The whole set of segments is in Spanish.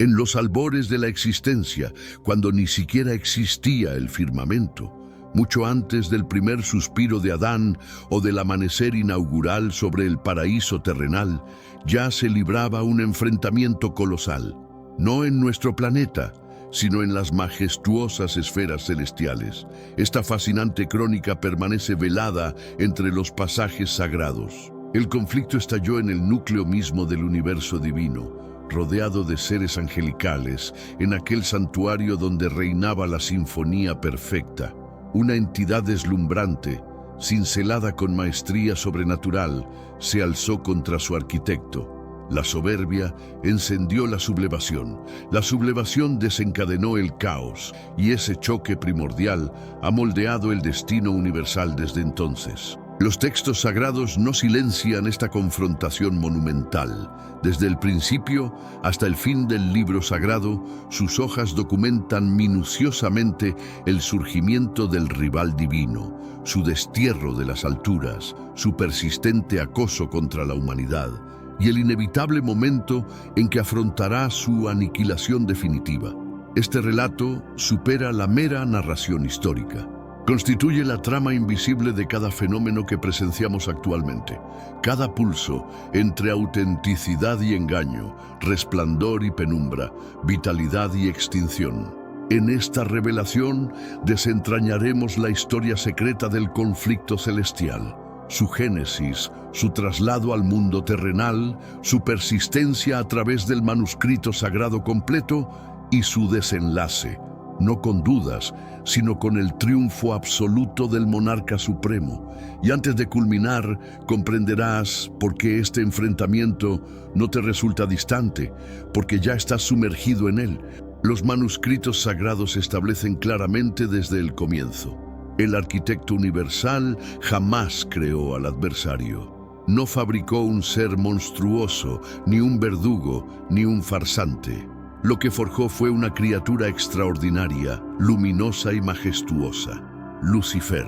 en los albores de la existencia, cuando ni siquiera existía el firmamento, mucho antes del primer suspiro de Adán o del amanecer inaugural sobre el paraíso terrenal, ya se libraba un enfrentamiento colosal, no en nuestro planeta, sino en las majestuosas esferas celestiales. Esta fascinante crónica permanece velada entre los pasajes sagrados. El conflicto estalló en el núcleo mismo del universo divino, rodeado de seres angelicales, en aquel santuario donde reinaba la sinfonía perfecta. Una entidad deslumbrante, cincelada con maestría sobrenatural, se alzó contra su arquitecto. La soberbia encendió la sublevación. La sublevación desencadenó el caos, y ese choque primordial ha moldeado el destino universal desde entonces. Los textos sagrados no silencian esta confrontación monumental. Desde el principio hasta el fin del libro sagrado, sus hojas documentan minuciosamente el surgimiento del rival divino, su destierro de las alturas, su persistente acoso contra la humanidad y el inevitable momento en que afrontará su aniquilación definitiva. Este relato supera la mera narración histórica. Constituye la trama invisible de cada fenómeno que presenciamos actualmente, cada pulso entre autenticidad y engaño, resplandor y penumbra, vitalidad y extinción. En esta revelación desentrañaremos la historia secreta del conflicto celestial, su génesis, su traslado al mundo terrenal, su persistencia a través del manuscrito sagrado completo y su desenlace, no con dudas, sino con el triunfo absoluto del monarca supremo. Y antes de culminar, comprenderás por qué este enfrentamiento no te resulta distante, porque ya estás sumergido en él. Los manuscritos sagrados establecen claramente desde el comienzo: el arquitecto universal jamás creó al adversario. No fabricó un ser monstruoso, ni un verdugo, ni un farsante. Lo que forjó fue una criatura extraordinaria, luminosa y majestuosa: Lucifer.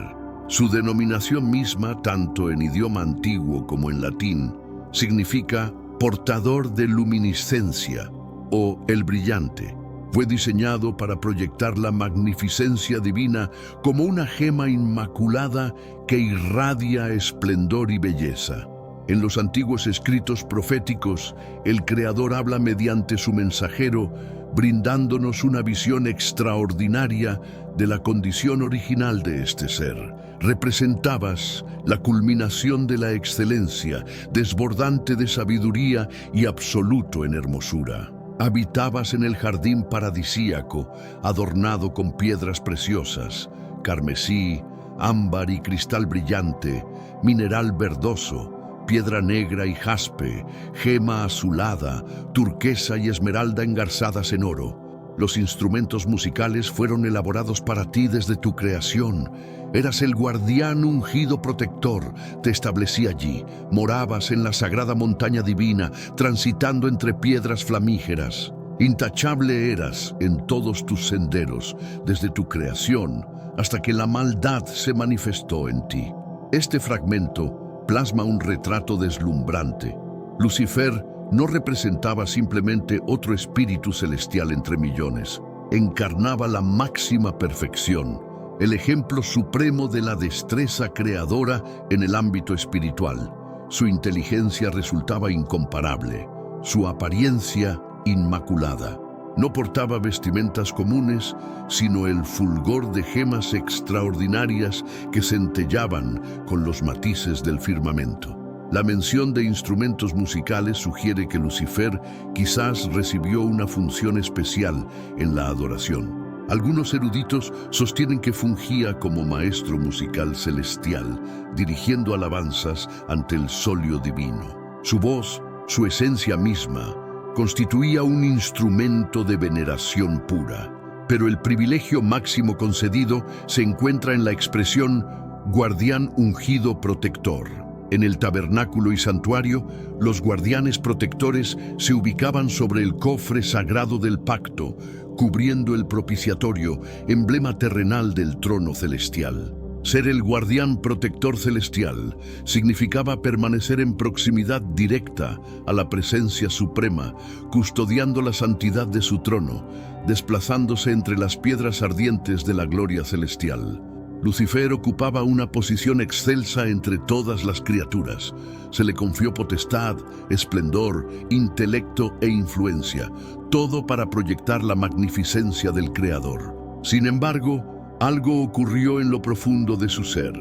Su denominación misma, tanto en idioma antiguo como en latín, significa portador de luminiscencia o el brillante. Fue diseñado para proyectar la magnificencia divina como una gema inmaculada que irradia esplendor y belleza. En los antiguos escritos proféticos, el Creador habla mediante su mensajero, brindándonos una visión extraordinaria de la condición original de este ser. Representabas la culminación de la excelencia, desbordante de sabiduría y absoluto en hermosura. Habitabas en el jardín paradisíaco, adornado con piedras preciosas, carmesí, ámbar y cristal brillante, mineral verdoso, piedra negra y jaspe, gema azulada, turquesa y esmeralda engarzadas en oro. Los instrumentos musicales fueron elaborados para ti desde tu creación. Eras el guardián ungido protector. Te establecí allí, morabas en la sagrada montaña divina, transitando entre piedras flamígeras. Intachable eras en todos tus senderos, desde tu creación hasta que la maldad se manifestó en ti. Este fragmento plasma un retrato deslumbrante. Lucifer no representaba simplemente otro espíritu celestial entre millones. Encarnaba la máxima perfección, el ejemplo supremo de la destreza creadora en el ámbito espiritual. Su inteligencia resultaba incomparable, su apariencia inmaculada. No portaba vestimentas comunes, sino el fulgor de gemas extraordinarias que centellaban con los matices del firmamento. La mención de instrumentos musicales sugiere que Lucifer quizás recibió una función especial en la adoración. Algunos eruditos sostienen que fungía como maestro musical celestial, dirigiendo alabanzas ante el solio divino. Su voz, su esencia misma, constituía un instrumento de veneración pura. Pero el privilegio máximo concedido se encuentra en la expresión guardián ungido protector. En el tabernáculo y santuario, los guardianes protectores se ubicaban sobre el cofre sagrado del pacto, cubriendo el propiciatorio, emblema terrenal del trono celestial. Ser el guardián protector celestial significaba permanecer en proximidad directa a la presencia suprema, custodiando la santidad de su trono, desplazándose entre las piedras ardientes de la gloria celestial. Lucifer ocupaba una posición excelsa entre todas las criaturas. Se le confió potestad, esplendor, intelecto e influencia, todo para proyectar la magnificencia del Creador. Sin embargo, algo ocurrió en lo profundo de su ser.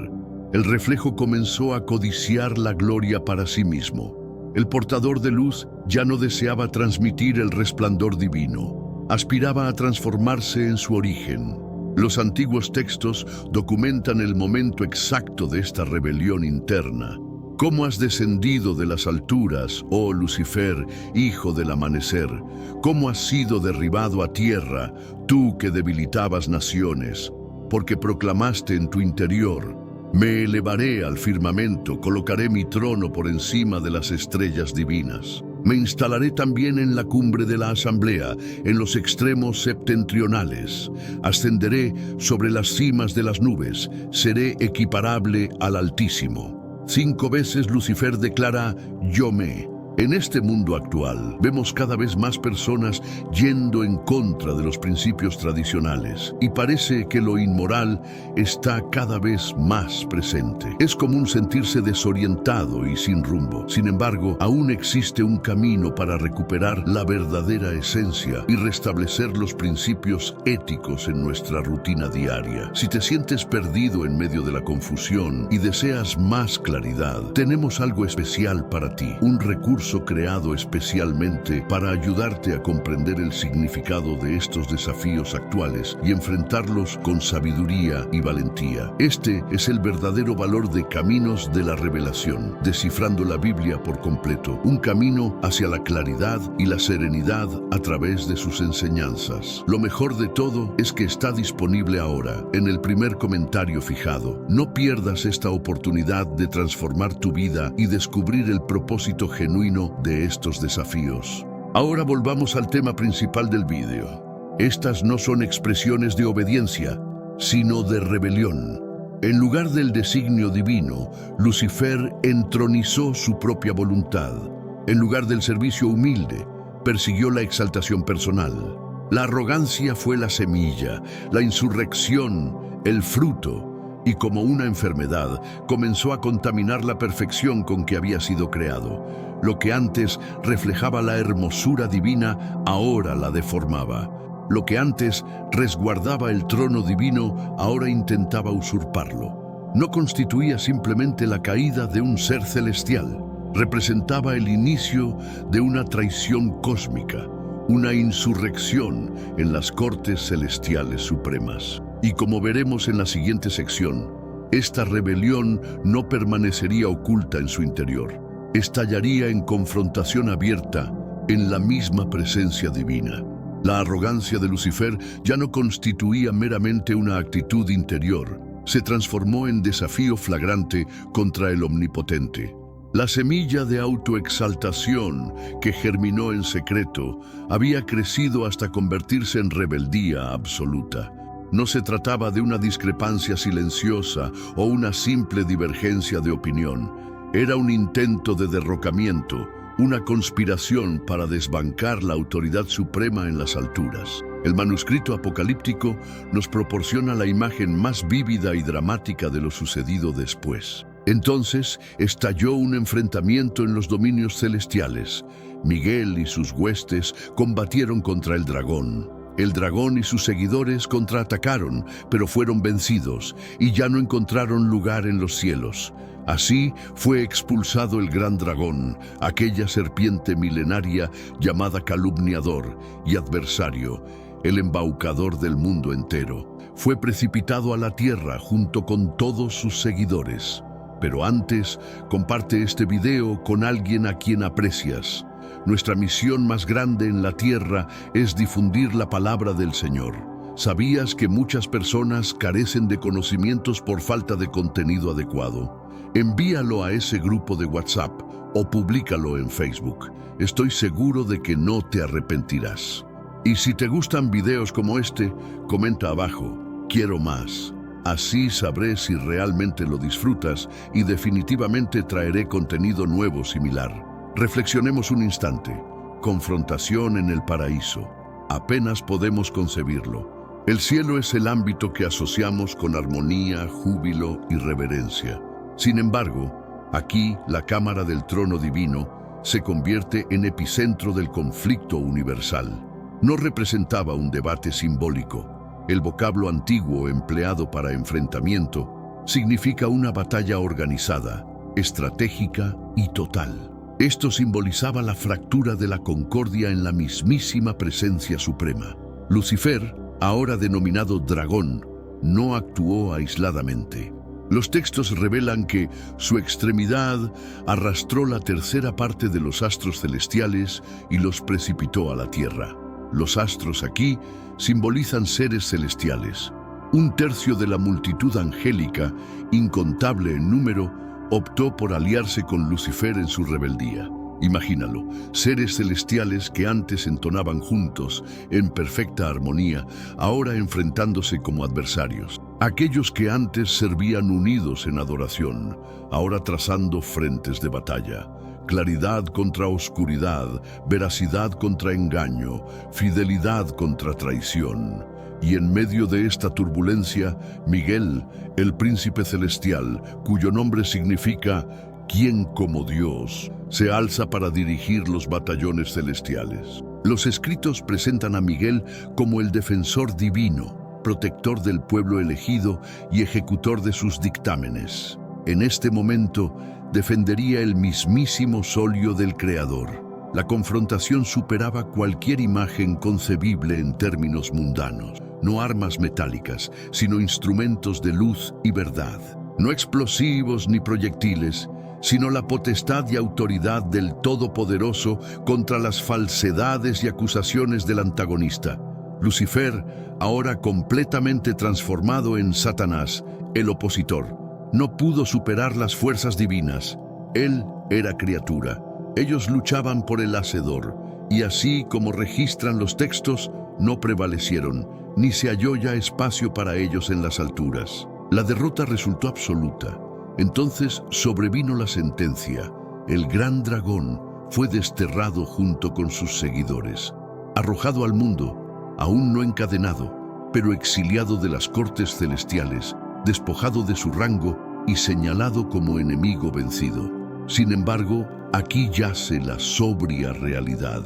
El reflejo comenzó a codiciar la gloria para sí mismo. El portador de luz ya no deseaba transmitir el resplandor divino. Aspiraba a transformarse en su origen. Los antiguos textos documentan el momento exacto de esta rebelión interna. ¿Cómo has descendido de las alturas, oh Lucifer, hijo del amanecer? ¿Cómo has sido derribado a tierra, tú que debilitabas naciones? Porque proclamaste en tu interior: me elevaré al firmamento, colocaré mi trono por encima de las estrellas divinas. Me instalaré también en la cumbre de la asamblea, en los extremos septentrionales. Ascenderé sobre las cimas de las nubes, seré equiparable al Altísimo. 5 veces Lucifer declara: yo me. En este mundo actual, vemos cada vez más personas yendo en contra de los principios tradicionales y parece que lo inmoral está cada vez más presente. Es común sentirse desorientado y sin rumbo. Sin embargo, aún existe un camino para recuperar la verdadera esencia y restablecer los principios éticos en nuestra rutina diaria. Si te sientes perdido en medio de la confusión y deseas más claridad, tenemos algo especial para ti, un recurso creado especialmente para ayudarte a comprender el significado de estos desafíos actuales y enfrentarlos con sabiduría y valentía. Este es el verdadero valor de Caminos de la Revelación, descifrando la Biblia por completo, un camino hacia la claridad y la serenidad a través de sus enseñanzas. Lo mejor de todo es que está disponible ahora, en el primer comentario fijado. No pierdas esta oportunidad de transformar tu vida y descubrir el propósito genuino de estos desafíos. Ahora volvamos al tema principal del vídeo. Estas no son expresiones de obediencia, sino de rebelión. En lugar del designio divino, Lucifer entronizó su propia voluntad. En lugar del servicio humilde, persiguió la exaltación personal. La arrogancia fue la semilla, la insurrección, el fruto, y como una enfermedad, comenzó a contaminar la perfección con que había sido creado. Lo que antes reflejaba la hermosura divina, ahora la deformaba. Lo que antes resguardaba el trono divino, ahora intentaba usurparlo. No constituía simplemente la caída de un ser celestial, representaba el inicio de una traición cósmica, una insurrección en las cortes celestiales supremas. Y como veremos en la siguiente sección, esta rebelión no permanecería oculta en su interior. Estallaría en confrontación abierta en la misma presencia divina. La arrogancia de Lucifer ya no constituía meramente una actitud interior, se transformó en desafío flagrante contra el Omnipotente. La semilla de autoexaltación que germinó en secreto había crecido hasta convertirse en rebeldía absoluta. No se trataba de una discrepancia silenciosa o una simple divergencia de opinión. Era un intento de derrocamiento, una conspiración para desbancar la autoridad suprema en las alturas. El manuscrito apocalíptico nos proporciona la imagen más vívida y dramática de lo sucedido después. Entonces estalló un enfrentamiento en los dominios celestiales. Miguel y sus huestes combatieron contra el dragón. El dragón y sus seguidores contraatacaron, pero fueron vencidos y ya no encontraron lugar en los cielos. Así fue expulsado el gran dragón, aquella serpiente milenaria llamada calumniador y adversario, el embaucador del mundo entero. Fue precipitado a la tierra junto con todos sus seguidores. Pero antes, comparte este video con alguien a quien aprecias. Nuestra misión más grande en la tierra es difundir la palabra del Señor. ¿Sabías que muchas personas carecen de conocimientos por falta de contenido adecuado? Envíalo a ese grupo de WhatsApp o públicalo en Facebook. Estoy seguro de que no te arrepentirás. Y si te gustan videos como este, comenta abajo, quiero más. Así sabré si realmente lo disfrutas y definitivamente traeré contenido nuevo similar. Reflexionemos un instante. Confrontación en el paraíso. Apenas podemos concebirlo. El cielo es el ámbito que asociamos con armonía, júbilo y reverencia. Sin embargo, aquí la cámara del trono divino se convierte en epicentro del conflicto universal. No representaba un debate simbólico. El vocablo antiguo empleado para enfrentamiento significa una batalla organizada, estratégica y total. Esto simbolizaba la fractura de la concordia en la mismísima presencia suprema. Lucifer, ahora denominado dragón, no actuó aisladamente. Los textos revelan que su extremidad arrastró la tercera parte de los astros celestiales y los precipitó a la tierra. Los astros aquí simbolizan seres celestiales. Un tercio de la multitud angélica, incontable en número, optó por aliarse con Lucifer en su rebeldía. Imagínalo, seres celestiales que antes entonaban juntos, en perfecta armonía, ahora enfrentándose como adversarios. Aquellos que antes servían unidos en adoración, ahora trazando frentes de batalla. Claridad contra oscuridad, veracidad contra engaño, fidelidad contra traición. Y en medio de esta turbulencia, Miguel, el príncipe celestial, cuyo nombre significa «¿Quién como Dios?», se alza para dirigir los batallones celestiales. Los escritos presentan a Miguel como el defensor divino, protector del pueblo elegido y ejecutor de sus dictámenes. En este momento, defendería el mismísimo solio del Creador. La confrontación superaba cualquier imagen concebible en términos mundanos. No armas metálicas, sino instrumentos de luz y verdad. No explosivos ni proyectiles, sino la potestad y autoridad del Todopoderoso contra las falsedades y acusaciones del antagonista. Lucifer, ahora completamente transformado en Satanás, el opositor, no pudo superar las fuerzas divinas. Él era criatura. Ellos luchaban por el Hacedor, y así como registran los textos, no prevalecieron, ni se halló ya espacio para ellos en las alturas. La derrota resultó absoluta. Entonces sobrevino la sentencia. El gran dragón fue desterrado junto con sus seguidores, arrojado al mundo, aún no encadenado, pero exiliado de las cortes celestiales, despojado de su rango y señalado como enemigo vencido. Sin embargo, aquí yace la sobria realidad.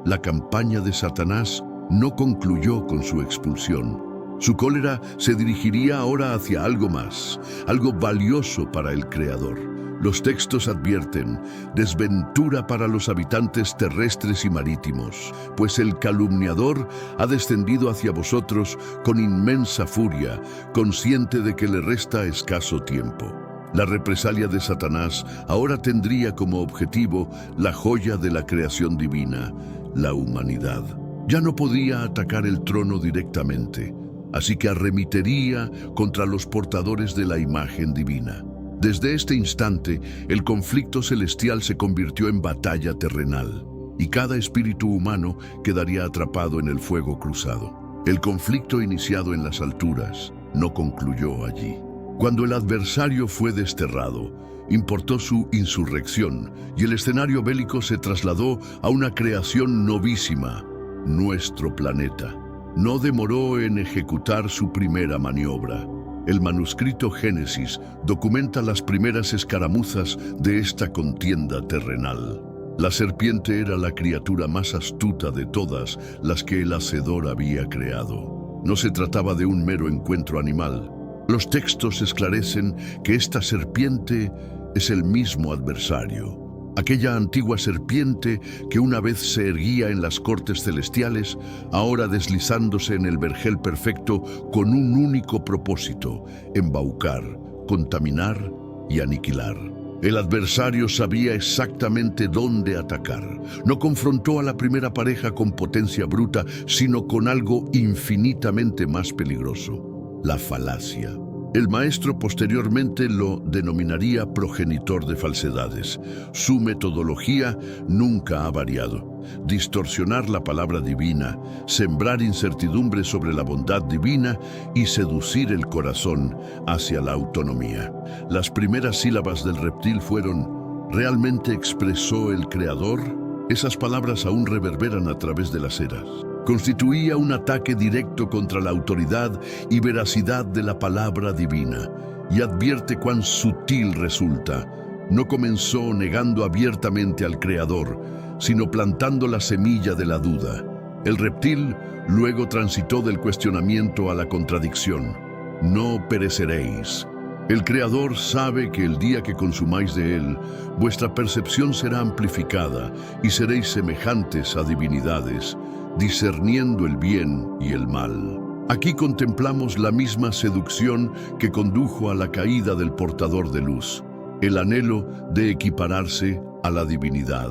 La campaña de Satanás no concluyó con su expulsión. Su cólera se dirigiría ahora hacia algo más, algo valioso para el Creador. Los textos advierten: desventura para los habitantes terrestres y marítimos, pues el calumniador ha descendido hacia vosotros con inmensa furia, consciente de que le resta escaso tiempo. La represalia de Satanás ahora tendría como objetivo la joya de la creación divina, la humanidad. Ya no podía atacar el trono directamente, así que arremetiría contra los portadores de la imagen divina. Desde este instante, el conflicto celestial se convirtió en batalla terrenal, y cada espíritu humano quedaría atrapado en el fuego cruzado. El conflicto iniciado en las alturas no concluyó allí. Cuando el adversario fue desterrado, importó su insurrección, y el escenario bélico se trasladó a una creación novísima, nuestro planeta. No demoró en ejecutar su primera maniobra. El manuscrito Génesis documenta las primeras escaramuzas de esta contienda terrenal. La serpiente era la criatura más astuta de todas las que el Hacedor había creado. No se trataba de un mero encuentro animal. Los textos esclarecen que esta serpiente es el mismo adversario. Aquella antigua serpiente que una vez se erguía en las cortes celestiales, ahora deslizándose en el vergel perfecto con un único propósito: embaucar, contaminar y aniquilar. El adversario sabía exactamente dónde atacar. No confrontó a la primera pareja con potencia bruta, sino con algo infinitamente más peligroso: la falacia. El maestro posteriormente lo denominaría progenitor de falsedades. Su metodología nunca ha variado. distorsionar la palabra divina, sembrar incertidumbre sobre la bondad divina y seducir el corazón hacia la autonomía. Las primeras sílabas del reptil fueron: ¿realmente expresó el Creador? Esas palabras aún reverberan a través de las eras. Constituía un ataque directo contra la autoridad y veracidad de la palabra divina, y advierte cuán sutil resulta. No comenzó negando abiertamente al Creador, sino plantando la semilla de la duda. El reptil luego transitó del cuestionamiento a la contradicción. No pereceréis. El Creador sabe que el día que consumáis de él, vuestra percepción será amplificada y seréis semejantes a divinidades, discerniendo el bien y el mal. Aquí contemplamos la misma seducción que condujo a la caída del portador de luz, el anhelo de equipararse a la divinidad.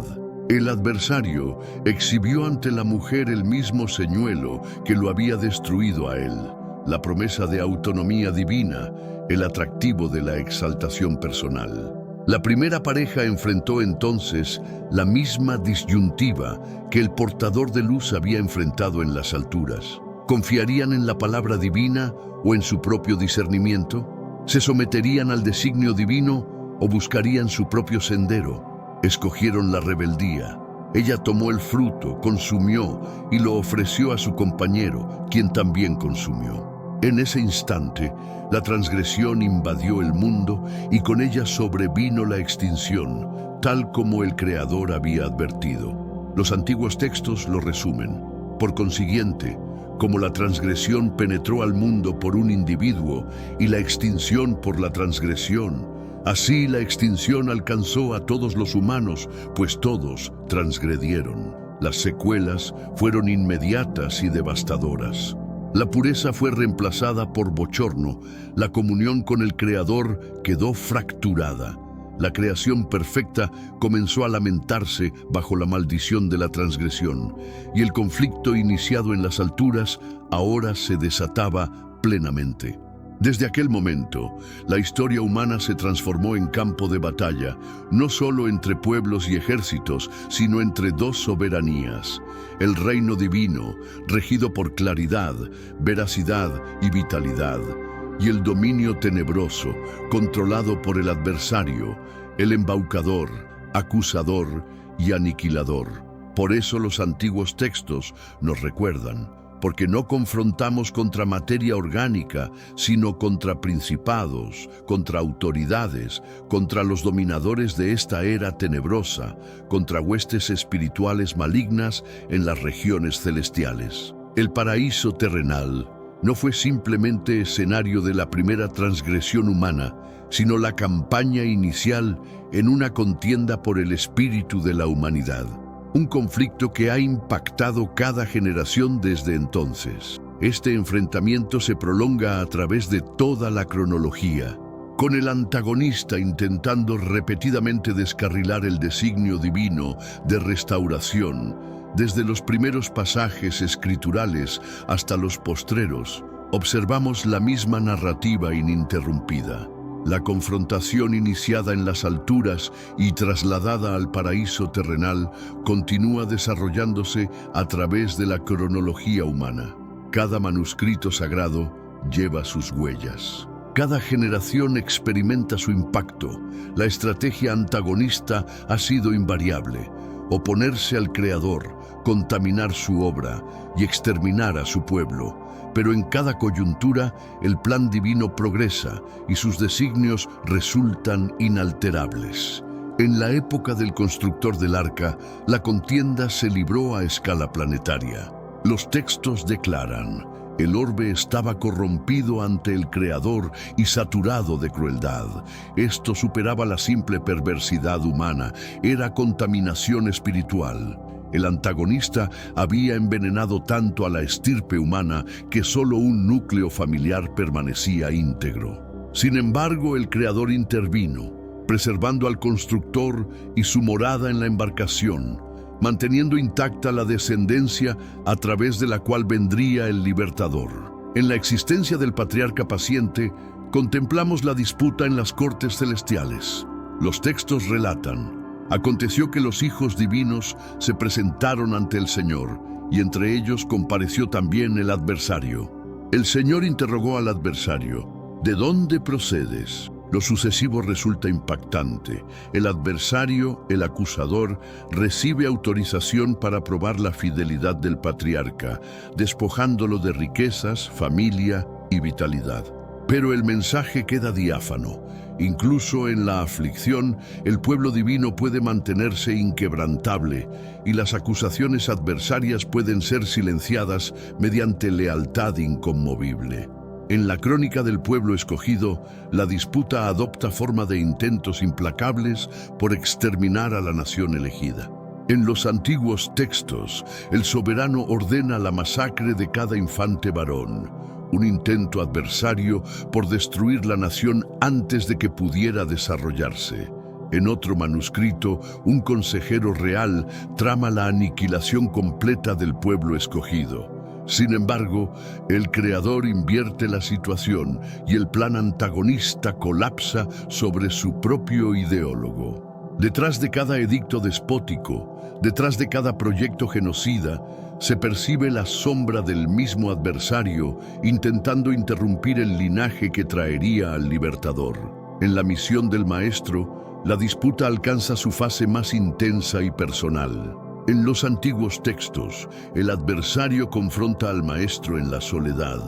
El adversario exhibió ante la mujer el mismo señuelo que lo había destruido a él, la promesa de autonomía divina, el atractivo de la exaltación personal. La primera pareja enfrentó entonces la misma disyuntiva que el portador de luz había enfrentado en las alturas. ¿Confiarían en la palabra divina o en su propio discernimiento? ¿Se someterían al designio divino o buscarían su propio sendero? Escogieron la rebeldía. Ella tomó el fruto, consumió y lo ofreció a su compañero, quien también consumió. En ese instante, la transgresión invadió el mundo y con ella sobrevino la extinción, tal como el Creador había advertido. Los antiguos textos lo resumen. Por consiguiente, como la transgresión penetró al mundo por un individuo y la extinción por la transgresión, así la extinción alcanzó a todos los humanos, pues todos transgredieron. Las secuelas fueron inmediatas y devastadoras. La pureza fue reemplazada por bochorno, la comunión con el Creador quedó fracturada. La creación perfecta comenzó a lamentarse bajo la maldición de la transgresión, y el conflicto iniciado en las alturas ahora se desataba plenamente. Desde aquel momento, la historia humana se transformó en campo de batalla, no solo entre pueblos y ejércitos, sino entre dos soberanías: el reino divino, regido por claridad, veracidad y vitalidad, y el dominio tenebroso, controlado por el adversario, el embaucador, acusador y aniquilador. Por eso los antiguos textos nos recuerdan: porque no confrontamos contra materia orgánica, sino contra principados, contra autoridades, contra los dominadores de esta era tenebrosa, contra huestes espirituales malignas en las regiones celestiales. El paraíso terrenal no fue simplemente escenario de la primera transgresión humana, sino la campaña inicial en una contienda por el espíritu de la humanidad. Un conflicto que ha impactado cada generación desde entonces. Este enfrentamiento se prolonga a través de toda la cronología, con el antagonista intentando repetidamente descarrilar el designio divino de restauración, desde los primeros pasajes escriturales hasta los postreros. Observamos la misma narrativa ininterrumpida. La confrontación iniciada en las alturas y trasladada al paraíso terrenal continúa desarrollándose a través de la cronología humana. Cada manuscrito sagrado lleva sus huellas. Cada generación experimenta su impacto. La estrategia antagonista ha sido invariable: oponerse al Creador, contaminar su obra y exterminar a su pueblo. Pero en cada coyuntura el plan divino progresa y sus designios resultan inalterables. En la época del constructor del arca, la contienda se libró a escala planetaria. Los textos declaran: el orbe estaba corrompido ante el Creador y saturado de crueldad. Esto superaba la simple perversidad humana, era contaminación espiritual. El antagonista había envenenado tanto a la estirpe humana que solo un núcleo familiar permanecía íntegro. Sin embargo, el Creador intervino, preservando al constructor y su morada en la embarcación, manteniendo intacta la descendencia a través de la cual vendría el libertador. En la existencia del patriarca paciente, contemplamos la disputa en las cortes celestiales. Los textos relatan: Aconteció que los hijos divinos se presentaron ante el Señor, y entre ellos compareció también el adversario. El Señor interrogó al adversario: ¿de dónde procedes? Lo sucesivo resulta impactante. El adversario, el acusador, recibe autorización para probar la fidelidad del patriarca, despojándolo de riquezas, familia y vitalidad. Pero el mensaje queda diáfano. Incluso en la aflicción, el pueblo divino puede mantenerse inquebrantable y las acusaciones adversarias pueden ser silenciadas mediante lealtad inconmovible. En la crónica del pueblo escogido, la disputa adopta forma de intentos implacables por exterminar a la nación elegida. En los antiguos textos, el soberano ordena la masacre de cada infante varón, un intento adversario por destruir la nación antes de que pudiera desarrollarse. En otro manuscrito, un consejero real trama la aniquilación completa del pueblo escogido. Sin embargo, el creador invierte la situación y el plan antagonista colapsa sobre su propio ideólogo. Detrás de cada edicto despótico, detrás de cada proyecto genocida, se percibe la sombra del mismo adversario intentando interrumpir el linaje que traería al libertador. En la misión del maestro, la disputa alcanza su fase más intensa y personal. En los antiguos textos, el adversario confronta al maestro en la soledad,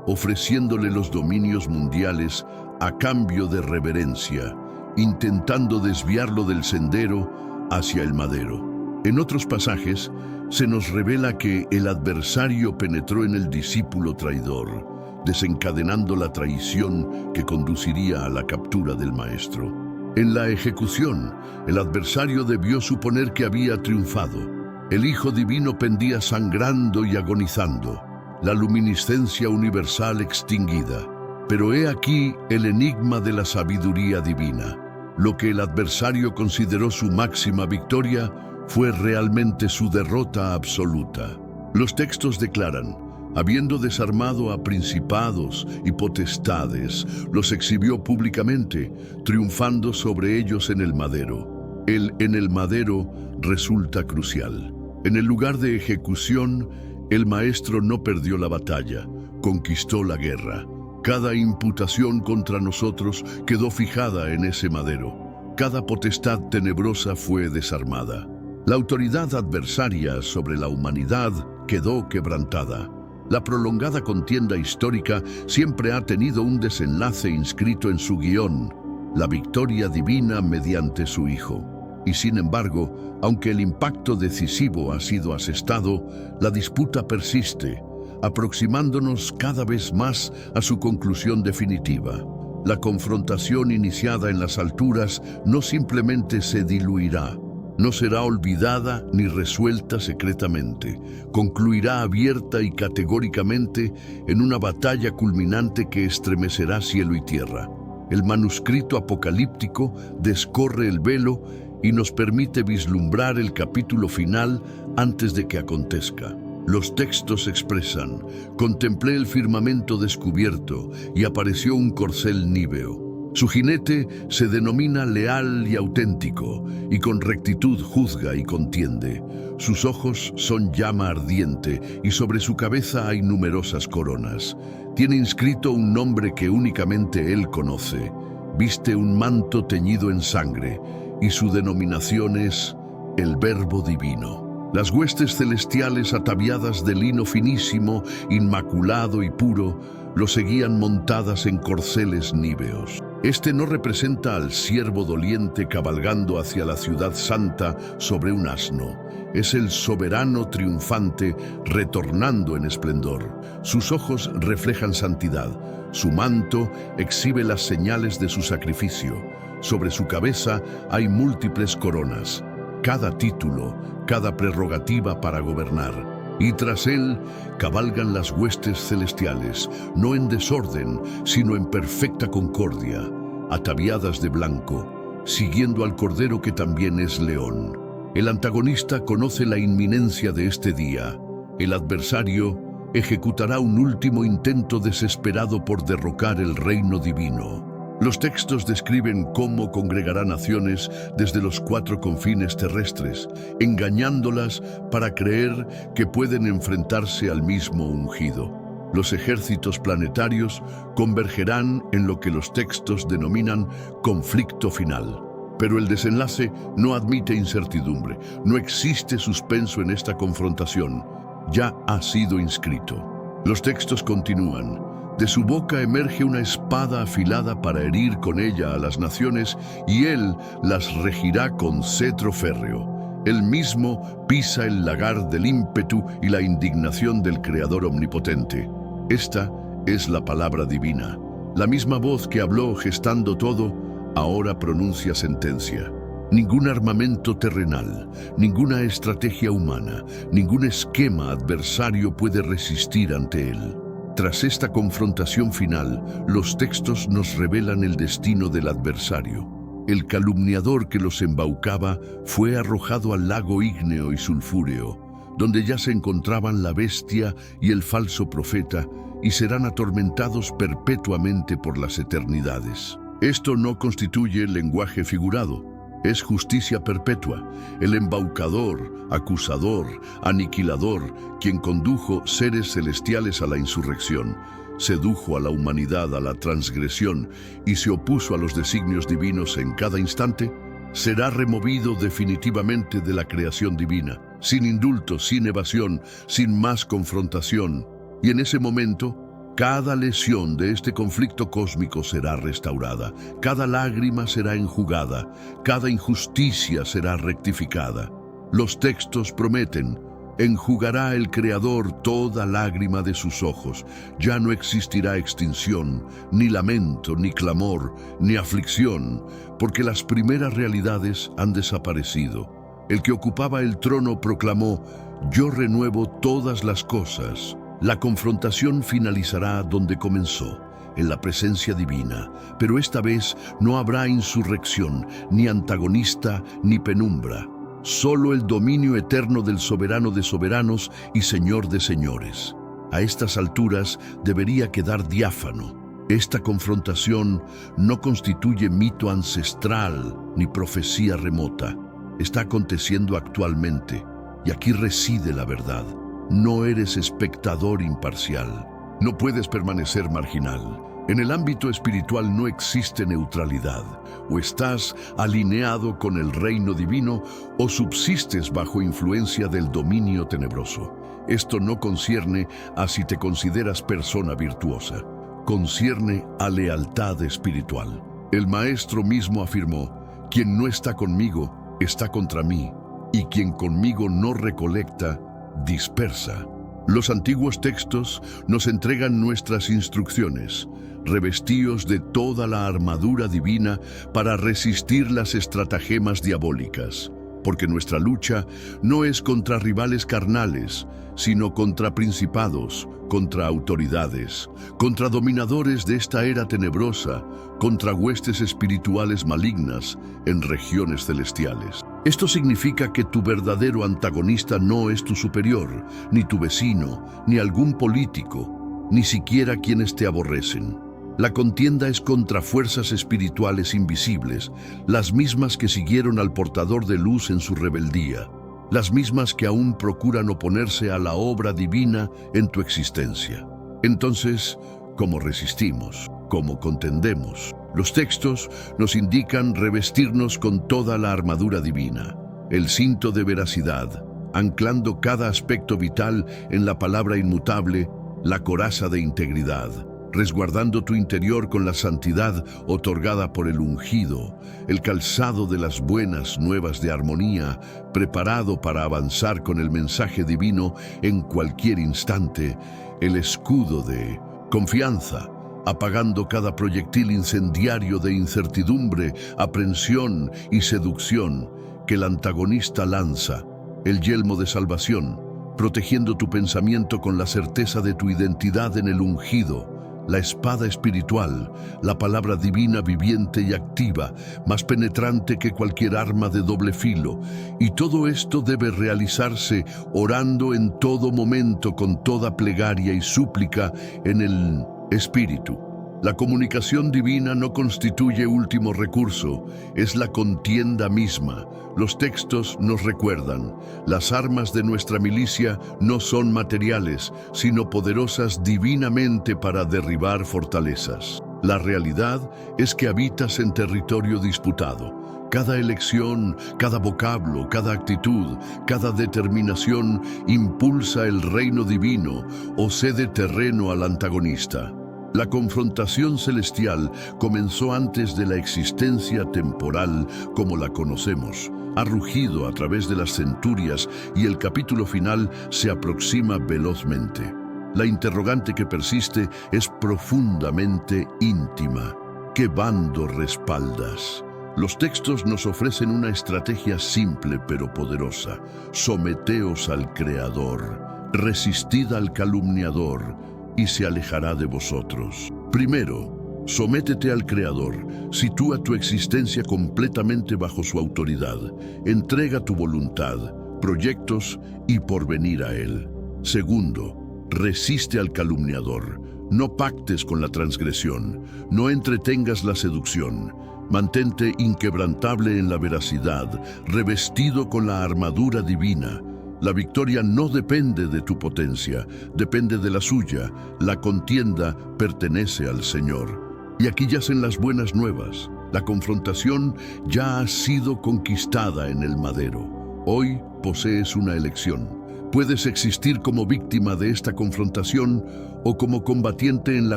ofreciéndole los dominios mundiales a cambio de reverencia, intentando desviarlo del sendero hacia el madero. En otros pasajes, se nos revela que el adversario penetró en el discípulo traidor, desencadenando la traición que conduciría a la captura del maestro. En la ejecución, el adversario debió suponer que había triunfado. El Hijo Divino pendía sangrando y agonizando, la luminiscencia universal extinguida. Pero he aquí el enigma de la sabiduría divina. Lo que el adversario consideró su máxima victoria fue realmente su derrota absoluta. Los textos declaran: habiendo desarmado a principados y potestades, los exhibió públicamente, triunfando sobre ellos en el madero. El en el madero resulta crucial. En el lugar de ejecución, el maestro no perdió la batalla, conquistó la guerra. Cada imputación contra nosotros quedó fijada en ese madero. Cada potestad tenebrosa fue desarmada. La autoridad adversaria sobre la humanidad quedó quebrantada. La prolongada contienda histórica siempre ha tenido un desenlace inscrito en su guión: la victoria divina mediante su Hijo. Y sin embargo, aunque el impacto decisivo ha sido asestado, la disputa persiste, aproximándonos cada vez más a su conclusión definitiva. La confrontación iniciada en las alturas no simplemente se diluirá, no será olvidada ni resuelta secretamente. Concluirá abierta y categóricamente en una batalla culminante que estremecerá cielo y tierra. El manuscrito apocalíptico descorre el velo y nos permite vislumbrar el capítulo final antes de que acontezca. Los textos expresan: contemplé el firmamento descubierto y apareció un corcel níveo. Su jinete se denomina leal y auténtico, y con rectitud juzga y contiende. Sus ojos son llama ardiente, y sobre su cabeza hay numerosas coronas. Tiene inscrito un nombre que únicamente él conoce. Viste un manto teñido en sangre, y su denominación es el Verbo Divino. Las huestes celestiales ataviadas de lino finísimo, inmaculado y puro, lo seguían montadas en corceles níveos. Este no representa al siervo doliente cabalgando hacia la ciudad santa sobre un asno. Es el soberano triunfante retornando en esplendor. Sus ojos reflejan santidad. Su manto exhibe las señales de su sacrificio. Sobre su cabeza hay múltiples coronas, cada título, cada prerrogativa para gobernar. Y tras él cabalgan las huestes celestiales, no en desorden, sino en perfecta concordia, ataviadas de blanco, siguiendo al Cordero que también es león. El antagonista conoce la inminencia de este día. El adversario ejecutará un último intento desesperado por derrocar el reino divino. Los textos describen cómo congregará naciones desde los 4 confines terrestres, engañándolas para creer que pueden enfrentarse al mismo ungido. Los ejércitos planetarios convergerán en lo que los textos denominan conflicto final. Pero el desenlace no admite incertidumbre, no existe suspenso en esta confrontación, ya ha sido inscrito. Los textos continúan. De su boca emerge una espada afilada para herir con ella a las naciones, y él las regirá con cetro férreo. Él mismo pisa el lagar del ímpetu y la indignación del Creador omnipotente. Esta es la palabra divina. La misma voz que habló gestando todo, ahora pronuncia sentencia. Ningún armamento terrenal, ninguna estrategia humana, ningún esquema adversario puede resistir ante él. Tras esta confrontación final, los textos nos revelan el destino del adversario. El calumniador que los embaucaba fue arrojado al lago ígneo y sulfúreo, donde ya se encontraban la bestia y el falso profeta, y serán atormentados perpetuamente por las eternidades. Esto no constituye lenguaje figurado. Es justicia perpetua. El embaucador, acusador, aniquilador, quien condujo seres celestiales a la insurrección, sedujo a la humanidad a la transgresión y se opuso a los designios divinos en cada instante, será removido definitivamente de la creación divina, sin indulto, sin evasión, sin más confrontación. Y en ese momento, cada lesión de este conflicto cósmico será restaurada, cada lágrima será enjugada, cada injusticia será rectificada. Los textos prometen: enjugará el Creador toda lágrima de sus ojos. Ya no existirá extinción, ni lamento, ni clamor, ni aflicción, porque las primeras realidades han desaparecido. El que ocupaba el trono proclamó: yo renuevo todas las cosas. La confrontación finalizará donde comenzó, en la presencia divina, pero esta vez no habrá insurrección, ni antagonista, ni penumbra. Solo el dominio eterno del soberano de soberanos y señor de señores. A estas alturas debería quedar diáfano. Esta confrontación no constituye mito ancestral ni profecía remota. Está aconteciendo actualmente, y aquí reside la verdad. No eres espectador imparcial. No puedes permanecer marginal. En el ámbito espiritual no existe neutralidad. O estás alineado con el reino divino o subsistes bajo influencia del dominio tenebroso. Esto no concierne a si te consideras persona virtuosa. Concierne a lealtad espiritual. El Maestro mismo afirmó: quien no está conmigo está contra mí, y quien conmigo no recolecta, dispersa. Los antiguos textos nos entregan nuestras instrucciones: revestíos de toda la armadura divina para resistir las estratagemas diabólicas, porque nuestra lucha no es contra rivales carnales, sino contra principados, contra autoridades, contra dominadores de esta era tenebrosa, contra huestes espirituales malignas en regiones celestiales. Esto significa que tu verdadero antagonista no es tu superior, ni tu vecino, ni algún político, ni siquiera quienes te aborrecen. La contienda es contra fuerzas espirituales invisibles, las mismas que siguieron al portador de luz en su rebeldía, las mismas que aún procuran oponerse a la obra divina en tu existencia. Entonces, ¿cómo resistimos? ¿Cómo contendemos? Los textos nos indican revestirnos con toda la armadura divina, el cinto de veracidad, anclando cada aspecto vital en la palabra inmutable, la coraza de integridad, resguardando tu interior con la santidad otorgada por el ungido, el calzado de las buenas nuevas de armonía, preparado para avanzar con el mensaje divino en cualquier instante, el escudo de confianza, apagando cada proyectil incendiario de incertidumbre, aprensión y seducción que el antagonista lanza, el yelmo de salvación, protegiendo tu pensamiento con la certeza de tu identidad en el ungido, la espada espiritual, la palabra divina viviente y activa, más penetrante que cualquier arma de doble filo. Y todo esto debe realizarse orando en todo momento con toda plegaria y súplica en el Espíritu. La comunicación divina no constituye último recurso, es la contienda misma. Los textos nos recuerdan, las armas de nuestra milicia no son materiales, sino poderosas divinamente para derribar fortalezas. La realidad es que habitas en territorio disputado. Cada elección, cada vocablo, cada actitud, cada determinación impulsa el reino divino o cede terreno al antagonista. La confrontación celestial comenzó antes de la existencia temporal como la conocemos. Ha rugido a través de las centurias y el capítulo final se aproxima velozmente. La interrogante que persiste es profundamente íntima. ¿Qué bando respaldas? Los textos nos ofrecen una estrategia simple pero poderosa. Someteos al Creador, resistid al calumniador, y se alejará de vosotros. Primero, sométete al Creador, sitúa tu existencia completamente bajo su autoridad, entrega tu voluntad, proyectos y porvenir a Él. Segundo, resiste al calumniador, no pactes con la transgresión, no entretengas la seducción, mantente inquebrantable en la veracidad, revestido con la armadura divina. La victoria no depende de tu potencia, depende de la suya. La contienda pertenece al Señor. Y aquí yacen las buenas nuevas. La confrontación ya ha sido conquistada en el madero. Hoy posees una elección. Puedes existir como víctima de esta confrontación o como combatiente en la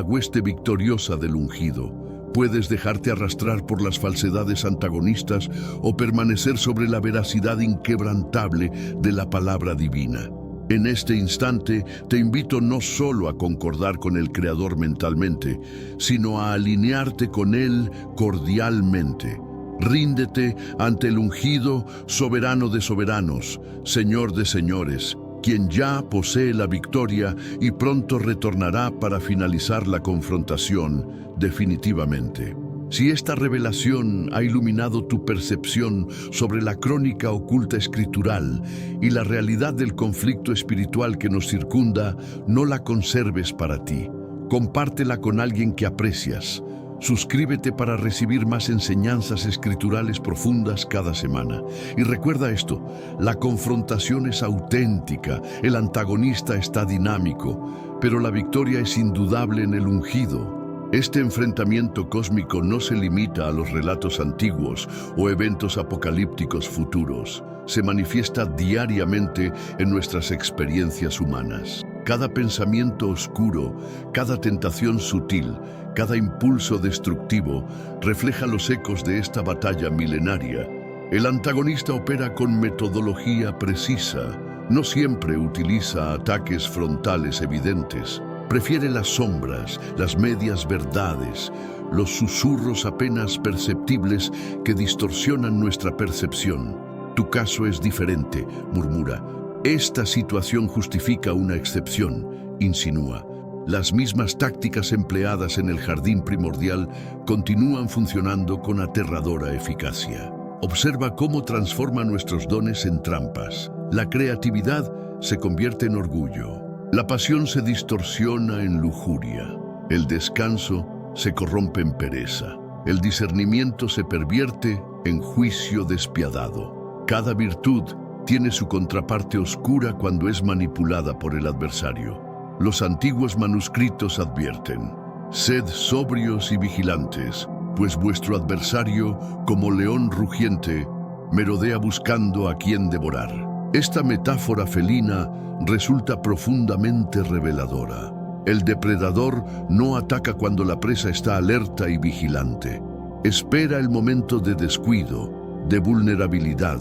hueste victoriosa del ungido. Puedes dejarte arrastrar por las falsedades antagonistas o permanecer sobre la veracidad inquebrantable de la palabra divina. En este instante te invito no solo a concordar con el Creador mentalmente, sino a alinearte con Él cordialmente. Ríndete ante el ungido, soberano de soberanos, Señor de señores, quien ya posee la victoria y pronto retornará para finalizar la confrontación definitivamente. Si esta revelación ha iluminado tu percepción sobre la crónica oculta escritural y la realidad del conflicto espiritual que nos circunda, no la conserves para ti. Compártela con alguien que aprecias. Suscríbete para recibir más enseñanzas escriturales profundas cada semana. Y recuerda esto, la confrontación es auténtica, el antagonista está dinámico, pero la victoria es indudable en el ungido. Este enfrentamiento cósmico no se limita a los relatos antiguos o eventos apocalípticos futuros. Se manifiesta diariamente en nuestras experiencias humanas. Cada pensamiento oscuro, cada tentación sutil, cada impulso destructivo refleja los ecos de esta batalla milenaria. El antagonista opera con metodología precisa. No siempre utiliza ataques frontales evidentes. Prefiere las sombras, las medias verdades, los susurros apenas perceptibles que distorsionan nuestra percepción. Tu caso es diferente, murmura. Esta situación justifica una excepción, insinúa. Las mismas tácticas empleadas en el jardín primordial continúan funcionando con aterradora eficacia. Observa cómo transforma nuestros dones en trampas. La creatividad se convierte en orgullo. La pasión se distorsiona en lujuria. El descanso se corrompe en pereza. El discernimiento se pervierte en juicio despiadado. Cada virtud tiene su contraparte oscura cuando es manipulada por el adversario. Los antiguos manuscritos advierten: sed sobrios y vigilantes, pues vuestro adversario, como león rugiente, merodea buscando a quien devorar. Esta metáfora felina resulta profundamente reveladora. El depredador no ataca cuando la presa está alerta y vigilante. Espera el momento de descuido, de vulnerabilidad,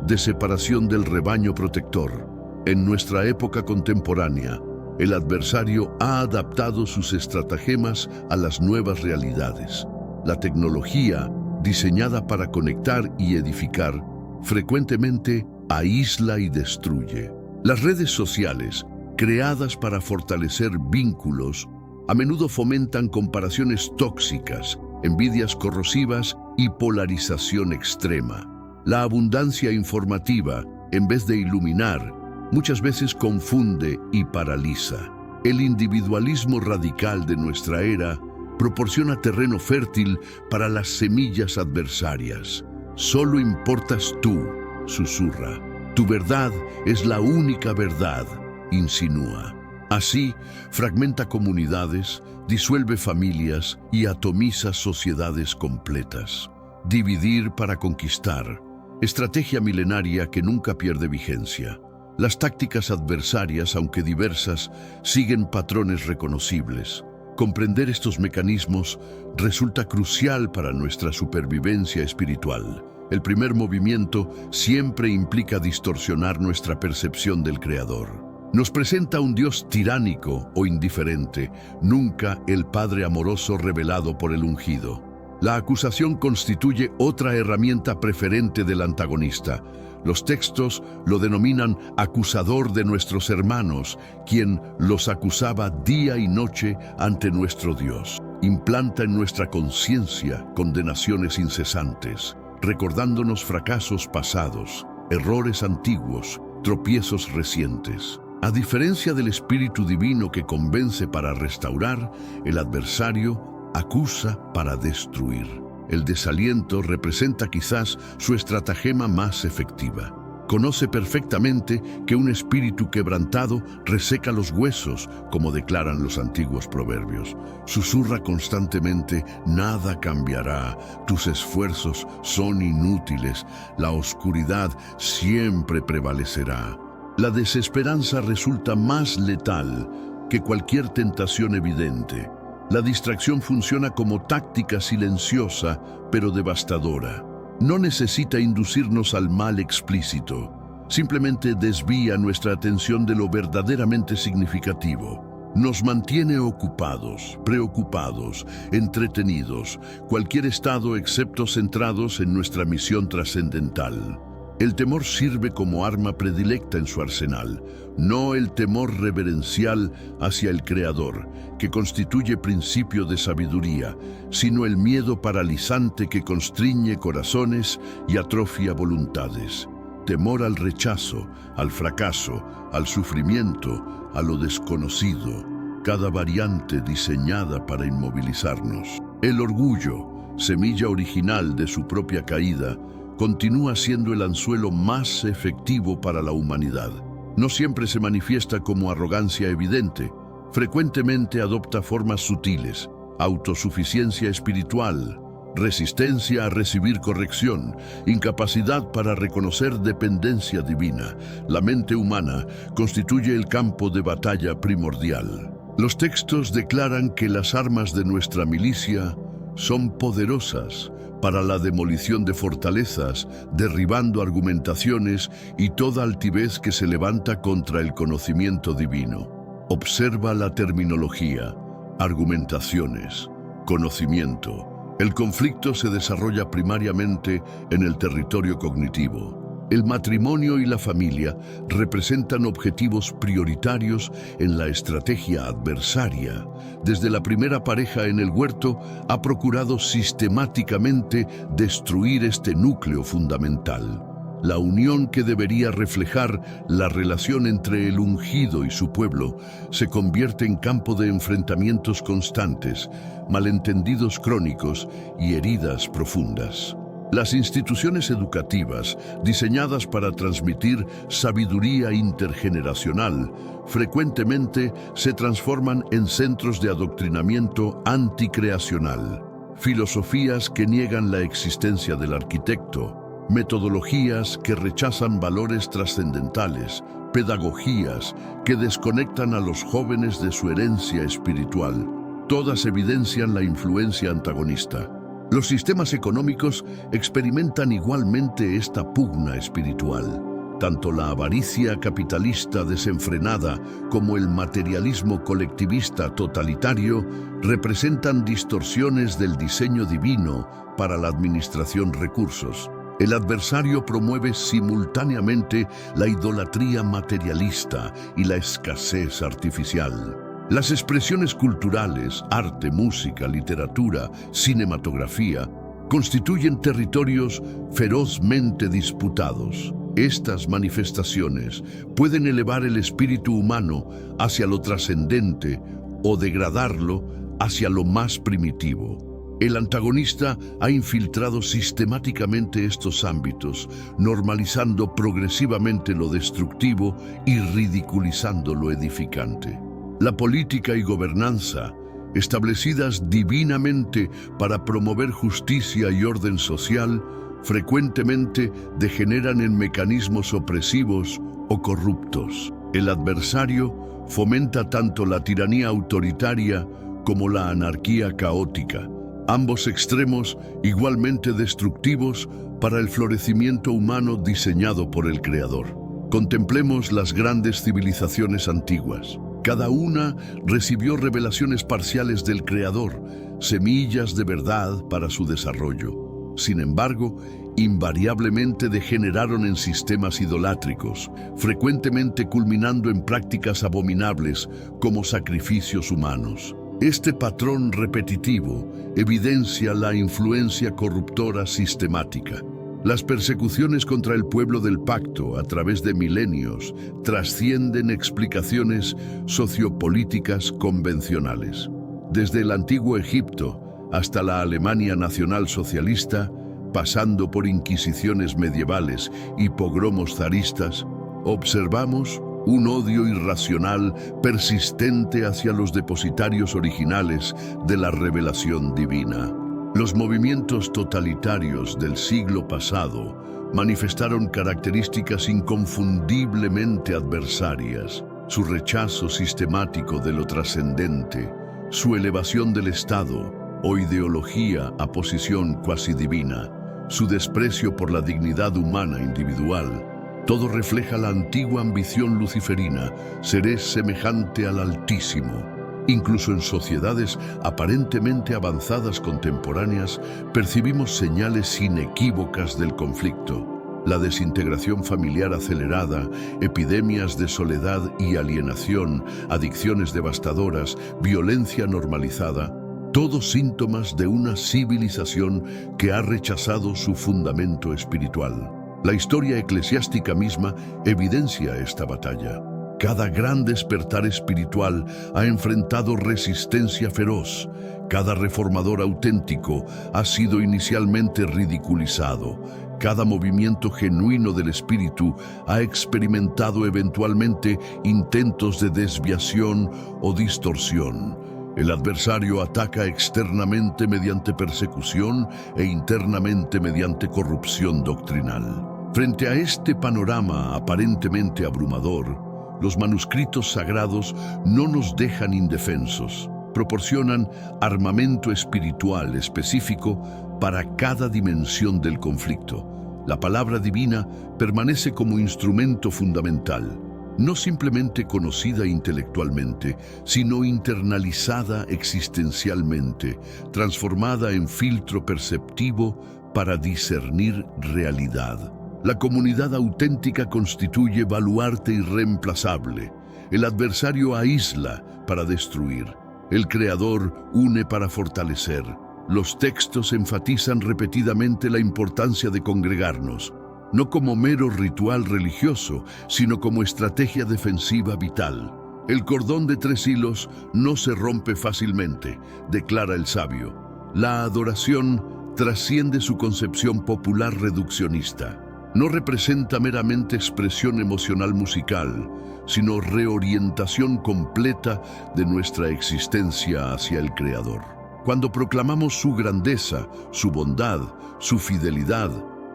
de separación del rebaño protector. En nuestra época contemporánea, el adversario ha adaptado sus estratagemas a las nuevas realidades. La tecnología, diseñada para conectar y edificar, frecuentemente aísla y destruye. Las redes sociales, creadas para fortalecer vínculos, a menudo fomentan comparaciones tóxicas, envidias corrosivas y polarización extrema. La abundancia informativa, en vez de iluminar, muchas veces confunde y paraliza. El individualismo radical de nuestra era proporciona terreno fértil para las semillas adversarias. Solo importas tú, susurra. Tu verdad es la única verdad, insinúa. Así, fragmenta comunidades, disuelve familias y atomiza sociedades completas. Dividir para conquistar. Estrategia milenaria que nunca pierde vigencia. Las tácticas adversarias, aunque diversas, siguen patrones reconocibles. Comprender estos mecanismos resulta crucial para nuestra supervivencia espiritual. El primer movimiento siempre implica distorsionar nuestra percepción del Creador. Nos presenta un Dios tiránico o indiferente, nunca el Padre amoroso revelado por el ungido. La acusación constituye otra herramienta preferente del antagonista. Los textos lo denominan acusador de nuestros hermanos, quien los acusaba día y noche ante nuestro Dios. Implanta en nuestra conciencia condenaciones incesantes, recordándonos fracasos pasados, errores antiguos, tropiezos recientes. A diferencia del Espíritu Divino que convence para restaurar, el adversario acusa para destruir. El desaliento representa quizás su estratagema más efectiva. Conoce perfectamente que un espíritu quebrantado reseca los huesos, como declaran los antiguos proverbios. Susurra constantemente: nada cambiará, tus esfuerzos son inútiles, la oscuridad siempre prevalecerá. La desesperanza resulta más letal que cualquier tentación evidente. La distracción funciona como táctica silenciosa, pero devastadora. No necesita inducirnos al mal explícito. Simplemente desvía nuestra atención de lo verdaderamente significativo. Nos mantiene ocupados, preocupados, entretenidos, cualquier estado excepto centrados en nuestra misión trascendental. El temor sirve como arma predilecta en su arsenal, no el temor reverencial hacia el Creador, que constituye principio de sabiduría, sino el miedo paralizante que constriñe corazones y atrofia voluntades. Temor al rechazo, al fracaso, al sufrimiento, a lo desconocido, cada variante diseñada para inmovilizarnos. El orgullo, semilla original de su propia caída, continúa siendo el anzuelo más efectivo para la humanidad. No siempre se manifiesta como arrogancia evidente, frecuentemente adopta formas sutiles: autosuficiencia espiritual, resistencia a recibir corrección, incapacidad para reconocer dependencia divina. La mente humana constituye el campo de batalla primordial. Los textos declaran que las armas de nuestra milicia son poderosas para la demolición de fortalezas, derribando argumentaciones y toda altivez que se levanta contra el conocimiento divino. Observa la terminología: argumentaciones, conocimiento. El conflicto se desarrolla primariamente en el territorio cognitivo. El matrimonio y la familia representan objetivos prioritarios en la estrategia adversaria. Desde la primera pareja en el huerto ha procurado sistemáticamente destruir este núcleo fundamental. La unión que debería reflejar la relación entre el ungido y su pueblo se convierte en campo de enfrentamientos constantes, malentendidos crónicos y heridas profundas. Las instituciones educativas, diseñadas para transmitir sabiduría intergeneracional, frecuentemente se transforman en centros de adoctrinamiento anticreacional. Filosofías que niegan la existencia del arquitecto, metodologías que rechazan valores trascendentales, pedagogías que desconectan a los jóvenes de su herencia espiritual. Todas evidencian la influencia antagonista. Los sistemas económicos experimentan igualmente esta pugna espiritual. Tanto la avaricia capitalista desenfrenada como el materialismo colectivista totalitario representan distorsiones del diseño divino para la administración de recursos. El adversario promueve simultáneamente la idolatría materialista y la escasez artificial. Las expresiones culturales, arte, música, literatura, cinematografía, constituyen territorios ferozmente disputados. Estas manifestaciones pueden elevar el espíritu humano hacia lo trascendente o degradarlo hacia lo más primitivo. El antagonista ha infiltrado sistemáticamente estos ámbitos, normalizando progresivamente lo destructivo y ridiculizando lo edificante. La política y gobernanza, establecidas divinamente para promover justicia y orden social, frecuentemente degeneran en mecanismos opresivos o corruptos. El adversario fomenta tanto la tiranía autoritaria como la anarquía caótica, ambos extremos igualmente destructivos para el florecimiento humano diseñado por el Creador. Contemplemos las grandes civilizaciones antiguas. Cada una recibió revelaciones parciales del Creador, semillas de verdad para su desarrollo. Sin embargo, invariablemente degeneraron en sistemas idolátricos, frecuentemente culminando en prácticas abominables como sacrificios humanos. Este patrón repetitivo evidencia la influencia corruptora sistemática. Las persecuciones contra el pueblo del pacto a través de milenios trascienden explicaciones sociopolíticas convencionales. Desde el antiguo Egipto hasta la Alemania nacionalsocialista, pasando por inquisiciones medievales y pogromos zaristas, observamos un odio irracional persistente hacia los depositarios originales de la revelación divina. Los movimientos totalitarios del siglo pasado manifestaron características inconfundiblemente adversarias: su rechazo sistemático de lo trascendente, su elevación del Estado o ideología a posición cuasi divina, su desprecio por la dignidad humana individual. Todo refleja la antigua ambición luciferina: seré semejante al Altísimo. Incluso en sociedades aparentemente avanzadas contemporáneas, percibimos señales inequívocas del conflicto. La desintegración familiar acelerada, epidemias de soledad y alienación, adicciones devastadoras, violencia normalizada, todos síntomas de una civilización que ha rechazado su fundamento espiritual. La historia eclesiástica misma evidencia esta batalla. Cada gran despertar espiritual ha enfrentado resistencia feroz. Cada reformador auténtico ha sido inicialmente ridiculizado. Cada movimiento genuino del espíritu ha experimentado eventualmente intentos de desviación o distorsión. El adversario ataca externamente mediante persecución e internamente mediante corrupción doctrinal. Frente a este panorama aparentemente abrumador, los manuscritos sagrados no nos dejan indefensos. Proporcionan armamento espiritual específico para cada dimensión del conflicto. La palabra divina permanece como instrumento fundamental, no simplemente conocida intelectualmente, sino internalizada existencialmente, transformada en filtro perceptivo para discernir realidad. La comunidad auténtica constituye baluarte irreemplazable. El adversario aísla para destruir. El Creador une para fortalecer. Los textos enfatizan repetidamente la importancia de congregarnos, no como mero ritual religioso, sino como estrategia defensiva vital. El cordón de 3 hilos no se rompe fácilmente, declara el sabio. La adoración trasciende su concepción popular reduccionista. No representa meramente expresión emocional musical, sino reorientación completa de nuestra existencia hacia el Creador. Cuando proclamamos su grandeza, su bondad, su fidelidad,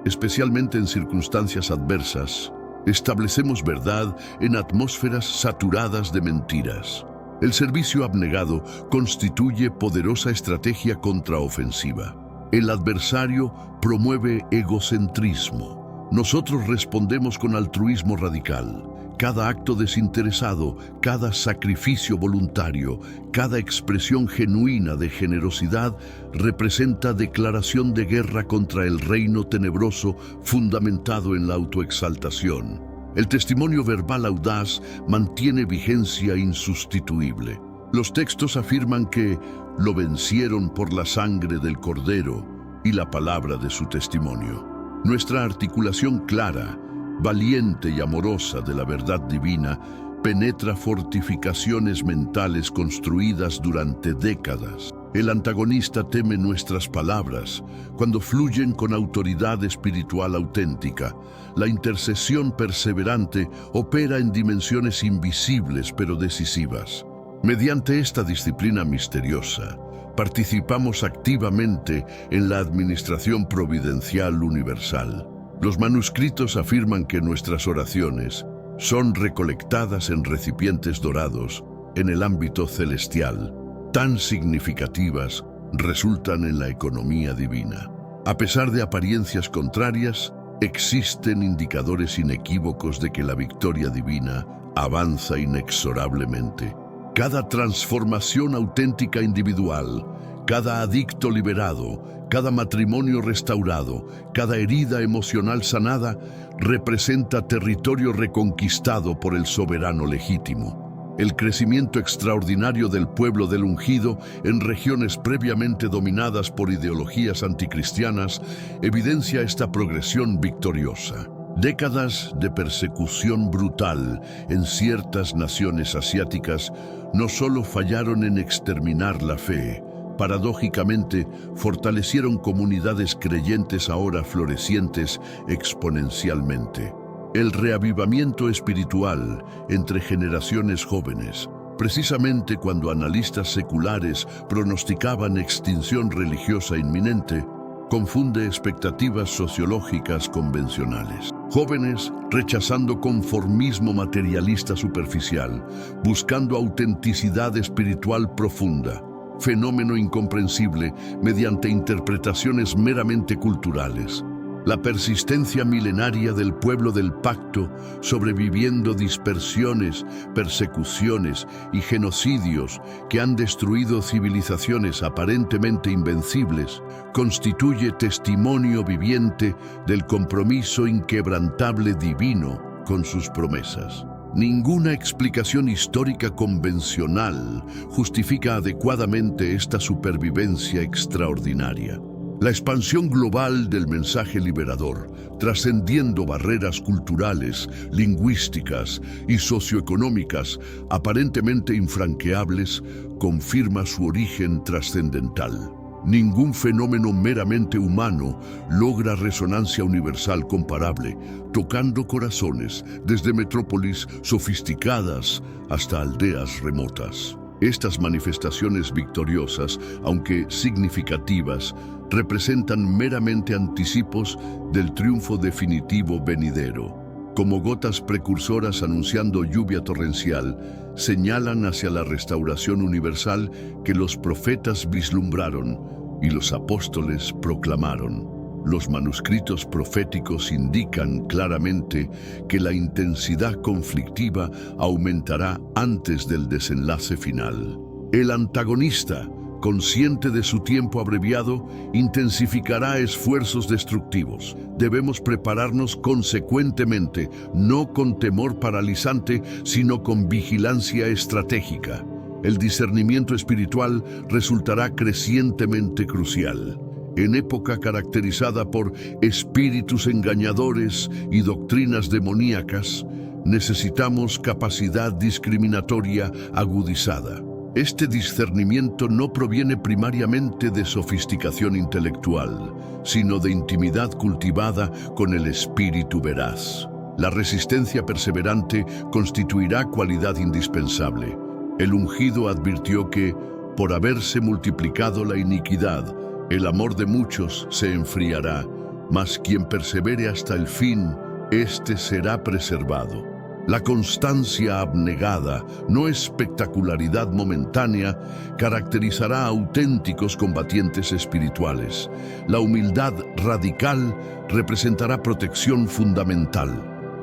especialmente en circunstancias adversas, establecemos verdad en atmósferas saturadas de mentiras. El servicio abnegado constituye poderosa estrategia contraofensiva. El adversario promueve egocentrismo. Nosotros respondemos con altruismo radical. Cada acto desinteresado, cada sacrificio voluntario, cada expresión genuina de generosidad representa declaración de guerra contra el reino tenebroso fundamentado en la autoexaltación. El testimonio verbal audaz mantiene vigencia insustituible. Los textos afirman que lo vencieron por la sangre del Cordero y la palabra de su testimonio. Nuestra articulación clara, valiente y amorosa de la verdad divina penetra fortificaciones mentales construidas durante décadas. El antagonista teme nuestras palabras. Cuando fluyen con autoridad espiritual auténtica, la intercesión perseverante opera en dimensiones invisibles pero decisivas. Mediante esta disciplina misteriosa, participamos activamente en la administración providencial universal. Los manuscritos afirman que nuestras oraciones son recolectadas en recipientes dorados en el ámbito celestial. Tan significativas resultan en la economía divina. A pesar de apariencias contrarias, existen indicadores inequívocos de que la victoria divina avanza inexorablemente. Cada transformación auténtica individual, cada adicto liberado, cada matrimonio restaurado, cada herida emocional sanada, representa territorio reconquistado por el soberano legítimo. El crecimiento extraordinario del pueblo del ungido en regiones previamente dominadas por ideologías anticristianas evidencia esta progresión victoriosa. Décadas de persecución brutal en ciertas naciones asiáticas no solo fallaron en exterminar la fe, paradójicamente fortalecieron comunidades creyentes ahora florecientes exponencialmente. El reavivamiento espiritual entre generaciones jóvenes, precisamente cuando analistas seculares pronosticaban extinción religiosa inminente, confunde expectativas sociológicas convencionales. Jóvenes rechazando conformismo materialista superficial, buscando autenticidad espiritual profunda, fenómeno incomprensible mediante interpretaciones meramente culturales. La persistencia milenaria del pueblo del pacto, sobreviviendo dispersiones, persecuciones y genocidios que han destruido civilizaciones aparentemente invencibles, constituye testimonio viviente del compromiso inquebrantable divino con sus promesas. Ninguna explicación histórica convencional justifica adecuadamente esta supervivencia extraordinaria. La expansión global del mensaje liberador, trascendiendo barreras culturales, lingüísticas y socioeconómicas aparentemente infranqueables, confirma su origen trascendental. Ningún fenómeno meramente humano logra resonancia universal comparable, tocando corazones desde metrópolis sofisticadas hasta aldeas remotas. Estas manifestaciones victoriosas, aunque significativas, representan meramente anticipos del triunfo definitivo venidero. Como gotas precursoras anunciando lluvia torrencial, señalan hacia la restauración universal que los profetas vislumbraron y los apóstoles proclamaron. Los manuscritos proféticos indican claramente que la intensidad conflictiva aumentará antes del desenlace final. El antagonista, consciente de su tiempo abreviado, intensificará esfuerzos destructivos. Debemos prepararnos consecuentemente, no con temor paralizante, sino con vigilancia estratégica. El discernimiento espiritual resultará crecientemente crucial. En época caracterizada por espíritus engañadores y doctrinas demoníacas, necesitamos capacidad discriminatoria agudizada. Este discernimiento no proviene primariamente de sofisticación intelectual, sino de intimidad cultivada con el espíritu veraz. La resistencia perseverante constituirá cualidad indispensable. El ungido advirtió que, por haberse multiplicado la iniquidad, el amor de muchos se enfriará, mas quien persevere hasta el fin, éste será preservado. La constancia abnegada, no espectacularidad momentánea, caracterizará a auténticos combatientes espirituales. La humildad radical representará protección fundamental.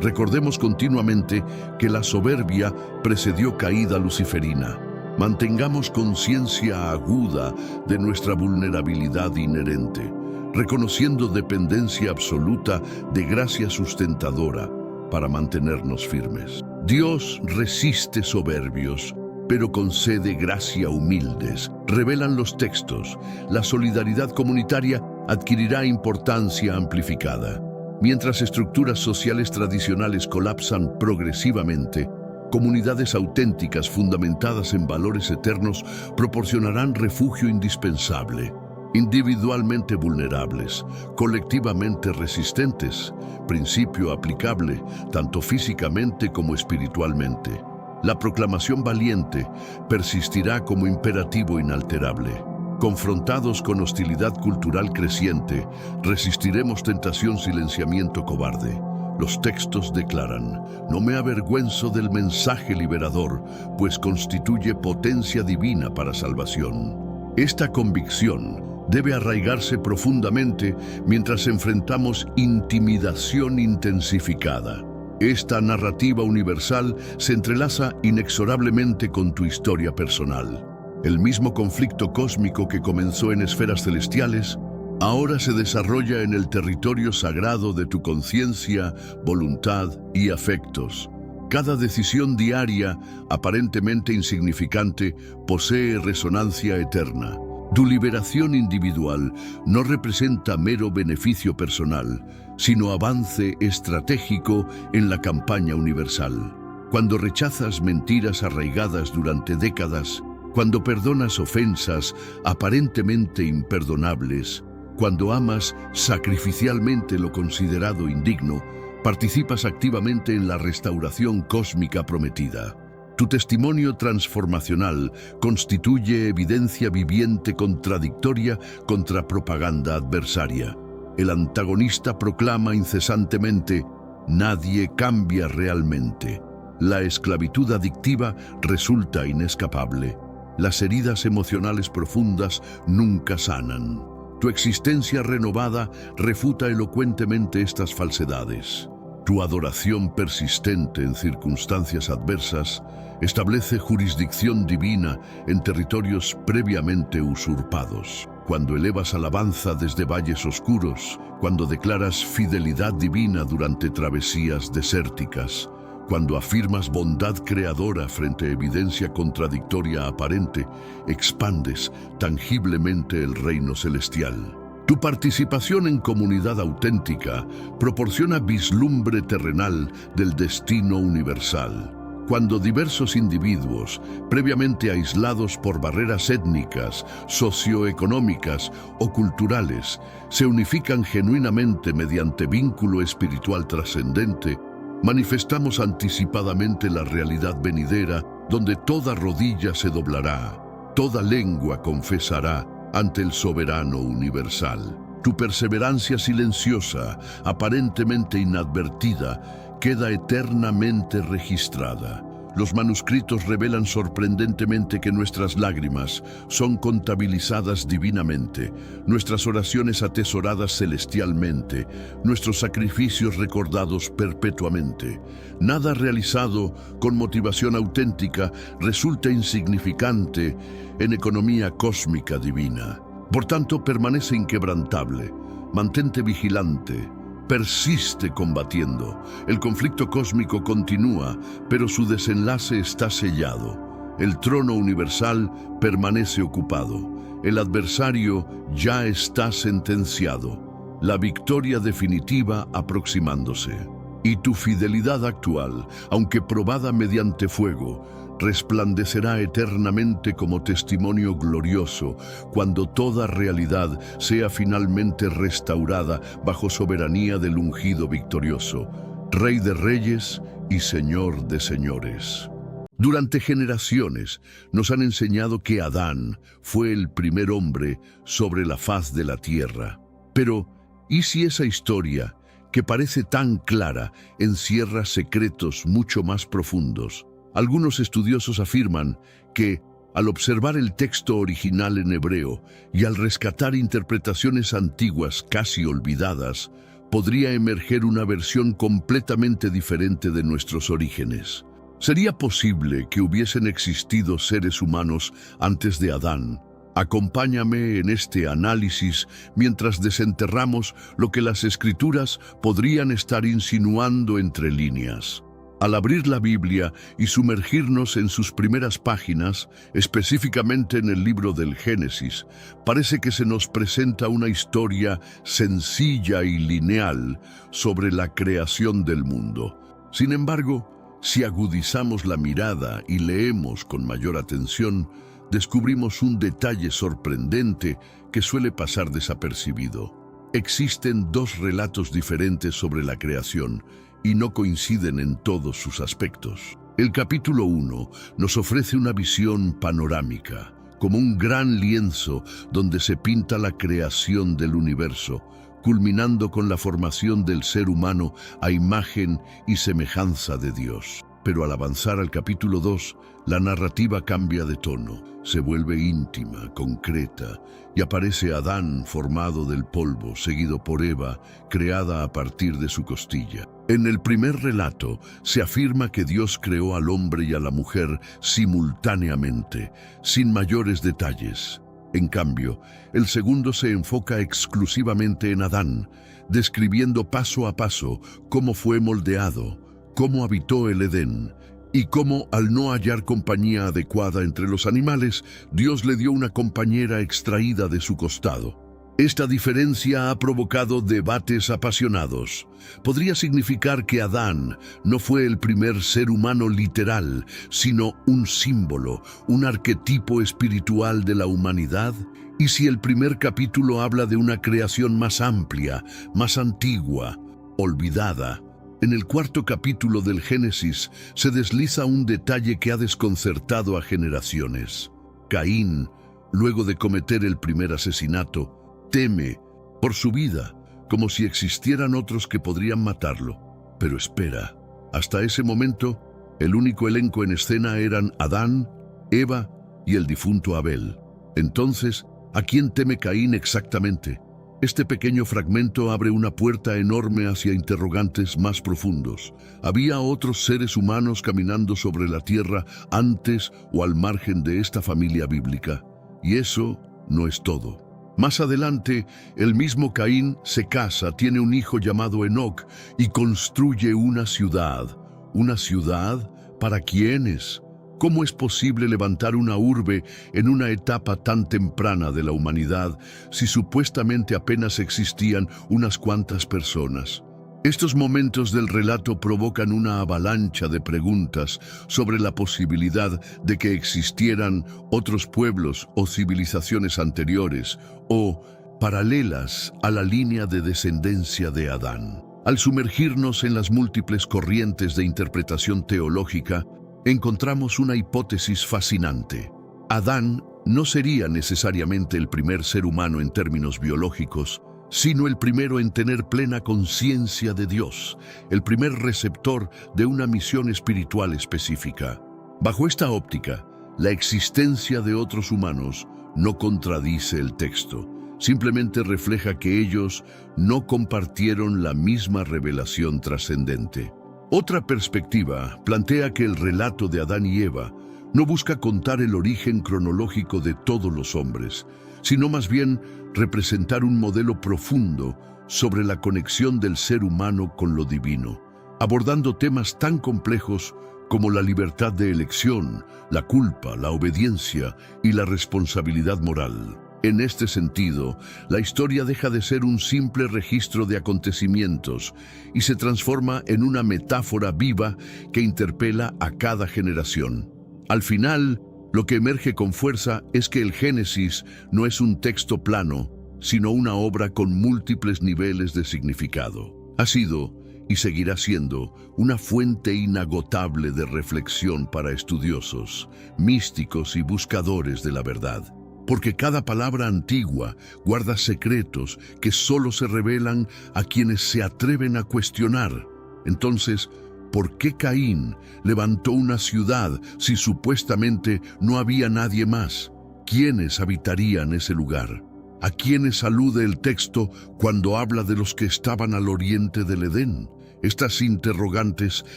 Recordemos continuamente que la soberbia precedió caída luciferina. Mantengamos conciencia aguda de nuestra vulnerabilidad inherente, reconociendo dependencia absoluta de gracia sustentadora para mantenernos firmes. Dios resiste soberbios, pero concede gracia a humildes. Revelan los textos. La solidaridad comunitaria adquirirá importancia amplificada. Mientras estructuras sociales tradicionales colapsan progresivamente, Comunidades auténticas fundamentadas en valores eternos proporcionarán refugio indispensable. Individualmente vulnerables, colectivamente resistentes, principio aplicable tanto físicamente como espiritualmente. La proclamación valiente persistirá como imperativo inalterable. Confrontados con hostilidad cultural creciente, resistiremos tentación silenciamiento cobarde. Los textos declaran: no me avergüenzo del mensaje liberador, pues constituye potencia divina para salvación. Esta convicción debe arraigarse profundamente mientras enfrentamos intimidación intensificada. Esta narrativa universal se entrelaza inexorablemente con tu historia personal. El mismo conflicto cósmico que comenzó en esferas celestiales, ahora se desarrolla en el territorio sagrado de tu conciencia, voluntad y afectos. Cada decisión diaria, aparentemente insignificante, posee resonancia eterna. Tu liberación individual no representa mero beneficio personal, sino avance estratégico en la campaña universal. Cuando rechazas mentiras arraigadas durante décadas, cuando perdonas ofensas aparentemente imperdonables, cuando amas sacrificialmente lo considerado indigno, participas activamente en la restauración cósmica prometida. Tu testimonio transformacional constituye evidencia viviente contradictoria contra propaganda adversaria. El antagonista proclama incesantemente: nadie cambia realmente. La esclavitud adictiva resulta inescapable. Las heridas emocionales profundas nunca sanan. Tu existencia renovada refuta elocuentemente estas falsedades. Tu adoración persistente en circunstancias adversas establece jurisdicción divina en territorios previamente usurpados. Cuando elevas alabanza desde valles oscuros, cuando declaras fidelidad divina durante travesías desérticas, cuando afirmas bondad creadora frente a evidencia contradictoria aparente, expandes tangiblemente el reino celestial. Tu participación en comunidad auténtica proporciona vislumbre terrenal del destino universal. Cuando diversos individuos, previamente aislados por barreras étnicas, socioeconómicas o culturales, se unifican genuinamente mediante vínculo espiritual trascendente, manifestamos anticipadamente la realidad venidera, donde toda rodilla se doblará, toda lengua confesará ante el soberano universal. Tu perseverancia silenciosa, aparentemente inadvertida, queda eternamente registrada. Los manuscritos revelan sorprendentemente que nuestras lágrimas son contabilizadas divinamente, nuestras oraciones atesoradas celestialmente, nuestros sacrificios recordados perpetuamente. Nada realizado con motivación auténtica resulta insignificante en economía cósmica divina. Por tanto, permanece inquebrantable, mantente vigilante, persiste combatiendo. El conflicto cósmico continúa, pero su desenlace está sellado. El trono universal permanece ocupado. El adversario ya está sentenciado. La victoria definitiva aproximándose. Y tu fidelidad actual, aunque probada mediante fuego, resplandecerá eternamente como testimonio glorioso cuando toda realidad sea finalmente restaurada bajo soberanía del ungido victorioso, Rey de reyes y Señor de señores. Durante generaciones nos han enseñado que Adán fue el primer hombre sobre la faz de la tierra. Pero, ¿y si esa historia, que parece tan clara, encierra secretos mucho más profundos? Algunos estudiosos afirman que, al observar el texto original en hebreo y al rescatar interpretaciones antiguas casi olvidadas, podría emerger una versión completamente diferente de nuestros orígenes. ¿Sería posible que hubiesen existido seres humanos antes de Adán? Acompáñame en este análisis mientras desenterramos lo que las Escrituras podrían estar insinuando entre líneas. Al abrir la Biblia y sumergirnos en sus primeras páginas, específicamente en el libro del Génesis, parece que se nos presenta una historia sencilla y lineal sobre la creación del mundo. Sin embargo, Si agudizamos la mirada y leemos con mayor atención, descubrimos un detalle sorprendente que suele pasar desapercibido. Existen dos relatos diferentes sobre la creación y no coinciden en todos sus aspectos. El capítulo 1 nos ofrece una visión panorámica, como un gran lienzo donde se pinta la creación del universo, culminando con la formación del ser humano a imagen y semejanza de Dios. Pero al avanzar al capítulo 2, la narrativa cambia de tono, se vuelve íntima, concreta, y aparece Adán formado del polvo, seguido por Eva, creada a partir de su costilla. En el primer relato se afirma que Dios creó al hombre y a la mujer simultáneamente, sin mayores detalles. En cambio, el segundo se enfoca exclusivamente en Adán, describiendo paso a paso cómo fue moldeado, cómo habitó el Edén, y cómo, al no hallar compañía adecuada entre los animales, Dios le dio una compañera extraída de su costado. Esta diferencia ha provocado debates apasionados. Podría significar que Adán no fue el primer ser humano literal, sino un símbolo, un arquetipo espiritual de la humanidad. ¿Y si el primer capítulo habla de una creación más amplia, más antigua, olvidada? En el cuarto capítulo del Génesis se desliza un detalle que ha desconcertado a generaciones. Caín, luego de cometer el primer asesinato, teme por su vida, como si existieran otros que podrían matarlo. Pero espera, hasta ese momento, el único elenco en escena eran Adán, Eva y el difunto Abel. Entonces, ¿a quién teme Caín exactamente? Este pequeño fragmento abre una puerta enorme hacia interrogantes más profundos. ¿Había otros seres humanos caminando sobre la tierra antes o al margen de esta familia bíblica? Y eso no es todo. Más adelante, el mismo Caín se casa, tiene un hijo llamado Enoc y construye una ciudad. ¿Una ciudad? ¿Para quiénes? ¿Cómo es posible levantar una urbe en una etapa tan temprana de la humanidad si supuestamente apenas existían unas cuantas personas? Estos momentos del relato provocan una avalancha de preguntas sobre la posibilidad de que existieran otros pueblos o civilizaciones anteriores o paralelas a la línea de descendencia de Adán. Al sumergirnos en las múltiples corrientes de interpretación teológica, encontramos una hipótesis fascinante. Adán no sería necesariamente el primer ser humano en términos biológicos, sino el primero en tener plena conciencia de Dios, el primer receptor de una misión espiritual específica. Bajo esta óptica, la existencia de otros humanos no contradice el texto, simplemente refleja que ellos no compartieron la misma revelación trascendente. Otra perspectiva plantea que el relato de Adán y Eva no busca contar el origen cronológico de todos los hombres, sino más bien representar un modelo profundo sobre la conexión del ser humano con lo divino, abordando temas tan complejos como la libertad de elección, la culpa, la obediencia y la responsabilidad moral. En este sentido, la historia deja de ser un simple registro de acontecimientos y se transforma en una metáfora viva que interpela a cada generación. Al final, lo que emerge con fuerza es que el Génesis no es un texto plano, sino una obra con múltiples niveles de significado. Ha sido, y seguirá siendo, una fuente inagotable de reflexión para estudiosos, místicos y buscadores de la verdad. Porque cada palabra antigua guarda secretos que solo se revelan a quienes se atreven a cuestionar. Entonces, ¿por qué Caín levantó una ciudad si supuestamente no había nadie más? ¿Quiénes habitarían ese lugar? ¿A quiénes alude el texto cuando habla de los que estaban al oriente del Edén? Estas interrogantes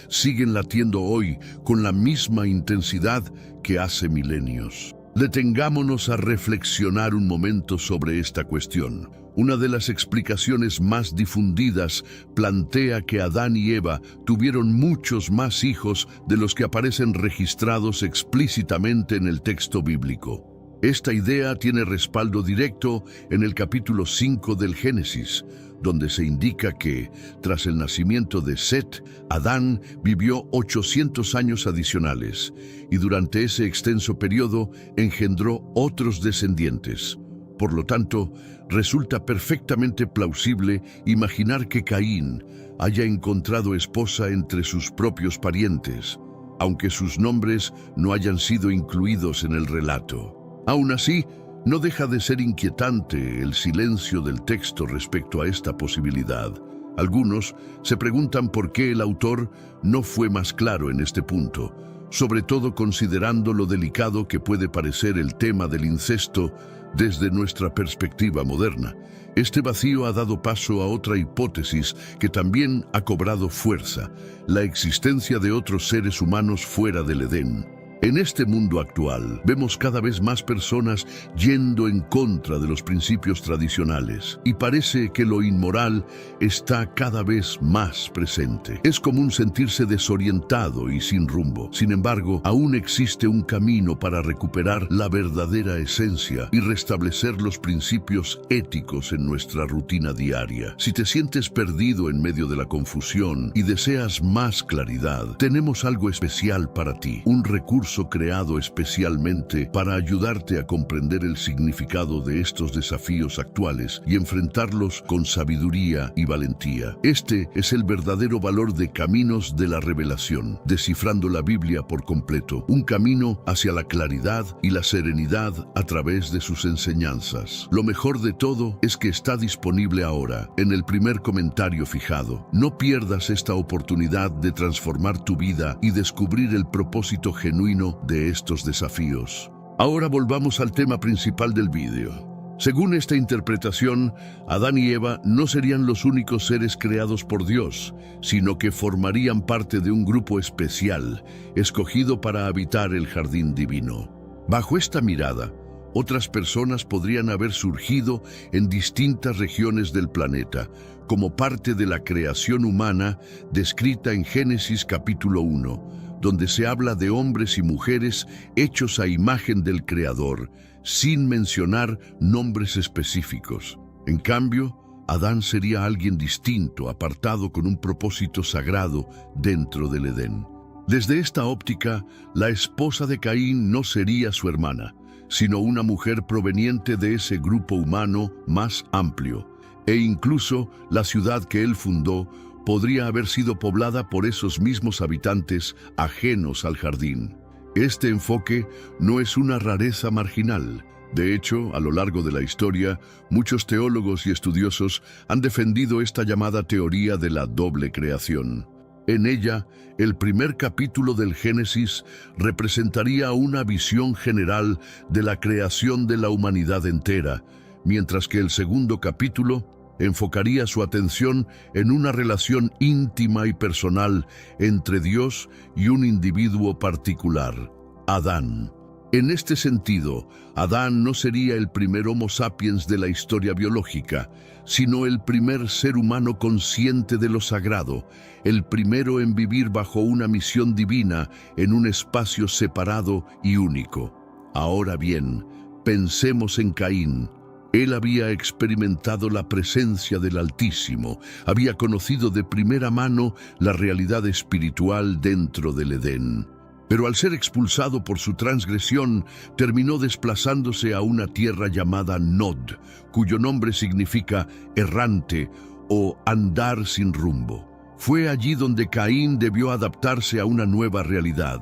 siguen latiendo hoy con la misma intensidad que hace milenios. Detengámonos a reflexionar un momento sobre esta cuestión. Una de las explicaciones más difundidas plantea que Adán y Eva tuvieron muchos más hijos de los que aparecen registrados explícitamente en el texto bíblico. Esta idea tiene respaldo directo en el capítulo 5 del Génesis, donde se indica que, tras el nacimiento de Set, Adán vivió 800 años adicionales y durante ese extenso periodo engendró otros descendientes. Por lo tanto, resulta perfectamente plausible imaginar que Caín haya encontrado esposa entre sus propios parientes, aunque sus nombres no hayan sido incluidos en el relato. Aún así, no deja de ser inquietante el silencio del texto respecto a esta posibilidad. Algunos se preguntan por qué el autor no fue más claro en este punto, sobre todo considerando lo delicado que puede parecer el tema del incesto desde nuestra perspectiva moderna. Este vacío ha dado paso a otra hipótesis que también ha cobrado fuerza: la existencia de otros seres humanos fuera del Edén. En este mundo actual, vemos cada vez más personas yendo en contra de los principios tradicionales y parece que lo inmoral está cada vez más presente. Es común sentirse desorientado y sin rumbo. Sin embargo, aún existe un camino para recuperar la verdadera esencia y restablecer los principios éticos en nuestra rutina diaria. Si te sientes perdido en medio de la confusión y deseas más claridad, tenemos algo especial para ti, un recurso creado especialmente para ayudarte a comprender el significado de estos desafíos actuales y enfrentarlos con sabiduría y valentía. Este es el verdadero valor de Caminos de la Revelación, descifrando la Biblia por completo, un camino hacia la claridad y la serenidad a través de sus enseñanzas. Lo mejor de todo es que está disponible ahora, en el primer comentario fijado. No pierdas esta oportunidad de transformar tu vida y descubrir el propósito genuino de estos desafíos. Ahora volvamos al tema principal del vídeo. Según esta interpretación, Adán y Eva no serían los únicos seres creados por Dios, sino que formarían parte de un grupo especial, escogido para habitar el jardín divino. Bajo esta mirada, otras personas podrían haber surgido en distintas regiones del planeta, como parte de la creación humana descrita en Génesis capítulo 1, donde se habla de hombres y mujeres hechos a imagen del Creador, sin mencionar nombres específicos. En cambio, Adán sería alguien distinto, apartado con un propósito sagrado dentro del Edén. Desde esta óptica, la esposa de Caín no sería su hermana, sino una mujer proveniente de ese grupo humano más amplio, e incluso la ciudad que él fundó podría haber sido poblada por esos mismos habitantes ajenos al jardín. Este enfoque no es una rareza marginal. De hecho, a lo largo de la historia, muchos teólogos y estudiosos han defendido esta llamada teoría de la doble creación. En ella, el primer capítulo del Génesis representaría una visión general de la creación de la humanidad entera, mientras que el segundo capítulo enfocaría su atención en una relación íntima y personal entre Dios y un individuo particular, Adán. En este sentido, Adán no sería el primer Homo sapiens de la historia biológica, sino el primer ser humano consciente de lo sagrado, el primero en vivir bajo una misión divina en un espacio separado y único. Ahora bien, pensemos en Caín. Él había experimentado la presencia del Altísimo, había conocido de primera mano la realidad espiritual dentro del Edén. Pero al ser expulsado por su transgresión, terminó desplazándose a una tierra llamada Nod, cuyo nombre significa errante o andar sin rumbo. Fue allí donde Caín debió adaptarse a una nueva realidad,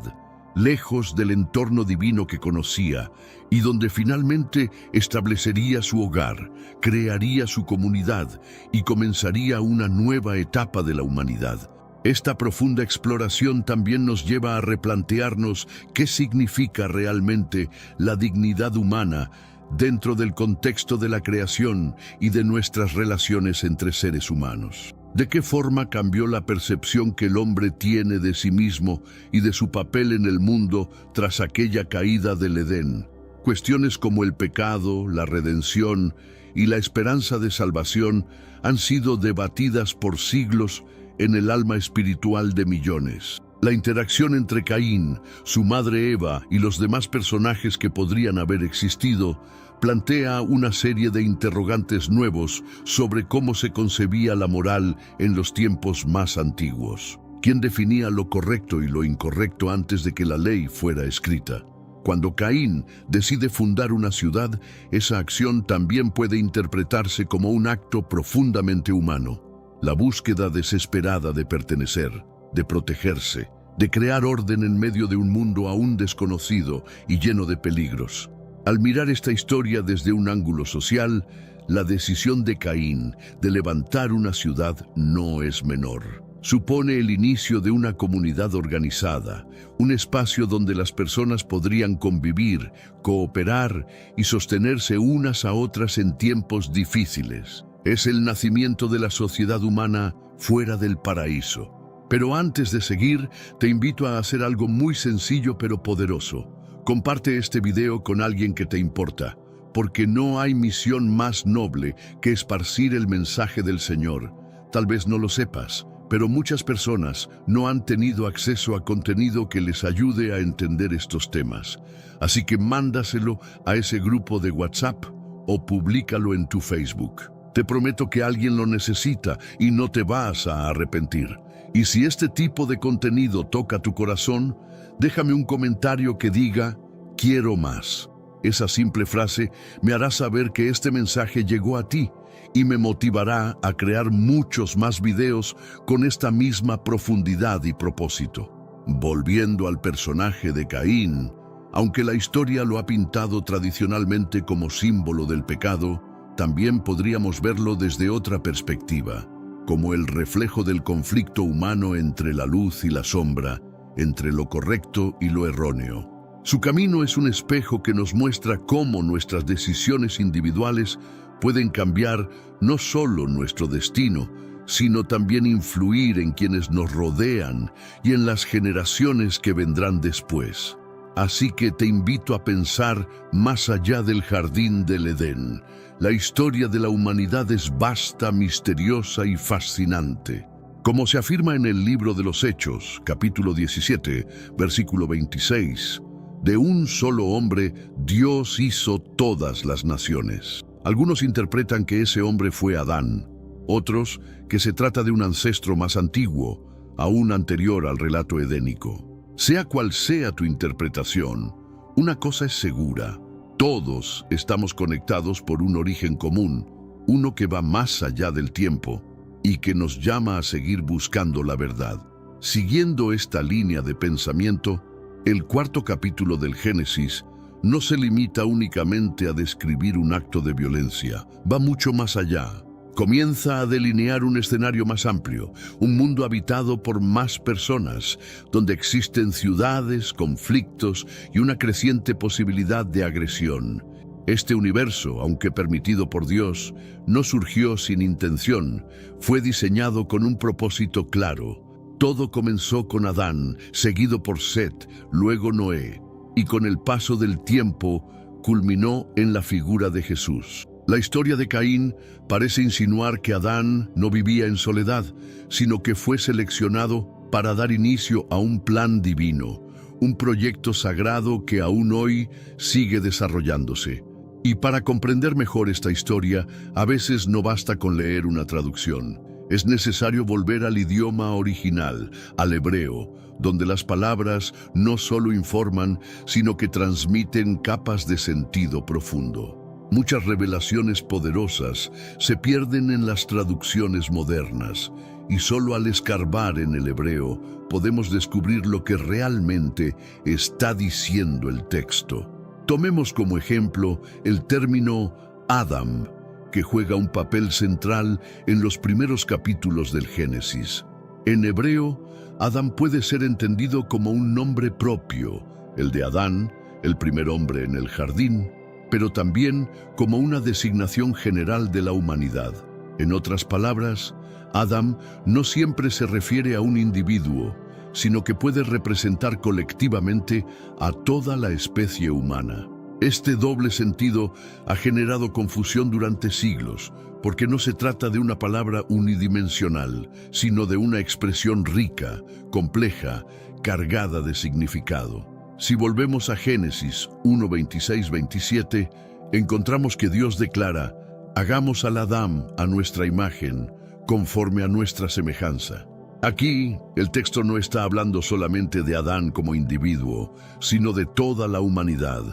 lejos del entorno divino que conocía, y donde finalmente establecería su hogar, crearía su comunidad y comenzaría una nueva etapa de la humanidad. Esta profunda exploración también nos lleva a replantearnos qué significa realmente la dignidad humana dentro del contexto de la creación y de nuestras relaciones entre seres humanos. ¿De qué forma cambió la percepción que el hombre tiene de sí mismo y de su papel en el mundo tras aquella caída del Edén? Cuestiones como el pecado, la redención y la esperanza de salvación han sido debatidas por siglos en el alma espiritual de millones. La interacción entre Caín, su madre Eva y los demás personajes que podrían haber existido plantea una serie de interrogantes nuevos sobre cómo se concebía la moral en los tiempos más antiguos. ¿Quién definía lo correcto y lo incorrecto antes de que la ley fuera escrita? Cuando Caín decide fundar una ciudad, esa acción también puede interpretarse como un acto profundamente humano. La búsqueda desesperada de pertenecer, de protegerse, de crear orden en medio de un mundo aún desconocido y lleno de peligros. Al mirar esta historia desde un ángulo social, la decisión de Caín de levantar una ciudad no es menor. Supone el inicio de una comunidad organizada, un espacio donde las personas podrían convivir, cooperar y sostenerse unas a otras en tiempos difíciles. Es el nacimiento de la sociedad humana fuera del paraíso. Pero antes de seguir, te invito a hacer algo muy sencillo pero poderoso. Comparte este video con alguien que te importa, porque no hay misión más noble que esparcir el mensaje del Señor. Tal vez no lo sepas, pero muchas personas no han tenido acceso a contenido que les ayude a entender estos temas. Así que mándaselo a ese grupo de WhatsApp o públicalo en tu Facebook. Te prometo que alguien lo necesita y no te vas a arrepentir. Y si este tipo de contenido toca tu corazón, déjame un comentario que diga, quiero más. Esa simple frase me hará saber que este mensaje llegó a ti y me motivará a crear muchos más videos con esta misma profundidad y propósito. Volviendo al personaje de Caín, aunque la historia lo ha pintado tradicionalmente como símbolo del pecado, también podríamos verlo desde otra perspectiva, como el reflejo del conflicto humano entre la luz y la sombra, entre lo correcto y lo erróneo. Su camino es un espejo que nos muestra cómo nuestras decisiones individuales pueden cambiar no solo nuestro destino, sino también influir en quienes nos rodean y en las generaciones que vendrán después. Así que te invito a pensar más allá del jardín del Edén. La historia de la humanidad es vasta, misteriosa y fascinante. Como se afirma en el libro de los Hechos, capítulo 17, versículo 26, de un solo hombre Dios hizo todas las naciones. Algunos interpretan que ese hombre fue Adán, otros que se trata de un ancestro más antiguo, aún anterior al relato edénico. Sea cual sea tu interpretación, una cosa es segura: todos estamos conectados por un origen común, uno que va más allá del tiempo y que nos llama a seguir buscando la verdad. Siguiendo esta línea de pensamiento, el cuarto capítulo del Génesis no se limita únicamente a describir un acto de violencia, va mucho más allá. Comienza a delinear un escenario más amplio, un mundo habitado por más personas, donde existen ciudades, conflictos y una creciente posibilidad de agresión. Este universo, aunque permitido por Dios, no surgió sin intención, fue diseñado con un propósito claro. Todo comenzó con Adán, seguido por Set, luego Noé, y con el paso del tiempo culminó en la figura de Jesús. La historia de Caín parece insinuar que Adán no vivía en soledad, sino que fue seleccionado para dar inicio a un plan divino, un proyecto sagrado que aún hoy sigue desarrollándose. Y para comprender mejor esta historia, a veces no basta con leer una traducción. Es necesario volver al idioma original, al hebreo, donde las palabras no solo informan, sino que transmiten capas de sentido profundo. Muchas revelaciones poderosas se pierden en las traducciones modernas, y solo al escarbar en el hebreo podemos descubrir lo que realmente está diciendo el texto. Tomemos como ejemplo el término Adam, que juega un papel central en los primeros capítulos del Génesis. En hebreo, Adam puede ser entendido como un nombre propio, el de Adán, el primer hombre en el jardín, pero también como una designación general de la humanidad. En otras palabras, Adam no siempre se refiere a un individuo, sino que puede representar colectivamente a toda la especie humana. Este doble sentido ha generado confusión durante siglos, porque no se trata de una palabra unidimensional, sino de una expresión rica, compleja, cargada de significado. Si volvemos a Génesis 1, 26, 27, encontramos que Dios declara: hagamos al Adán a nuestra imagen, conforme a nuestra semejanza. Aquí, el texto no está hablando solamente de Adán como individuo, sino de toda la humanidad,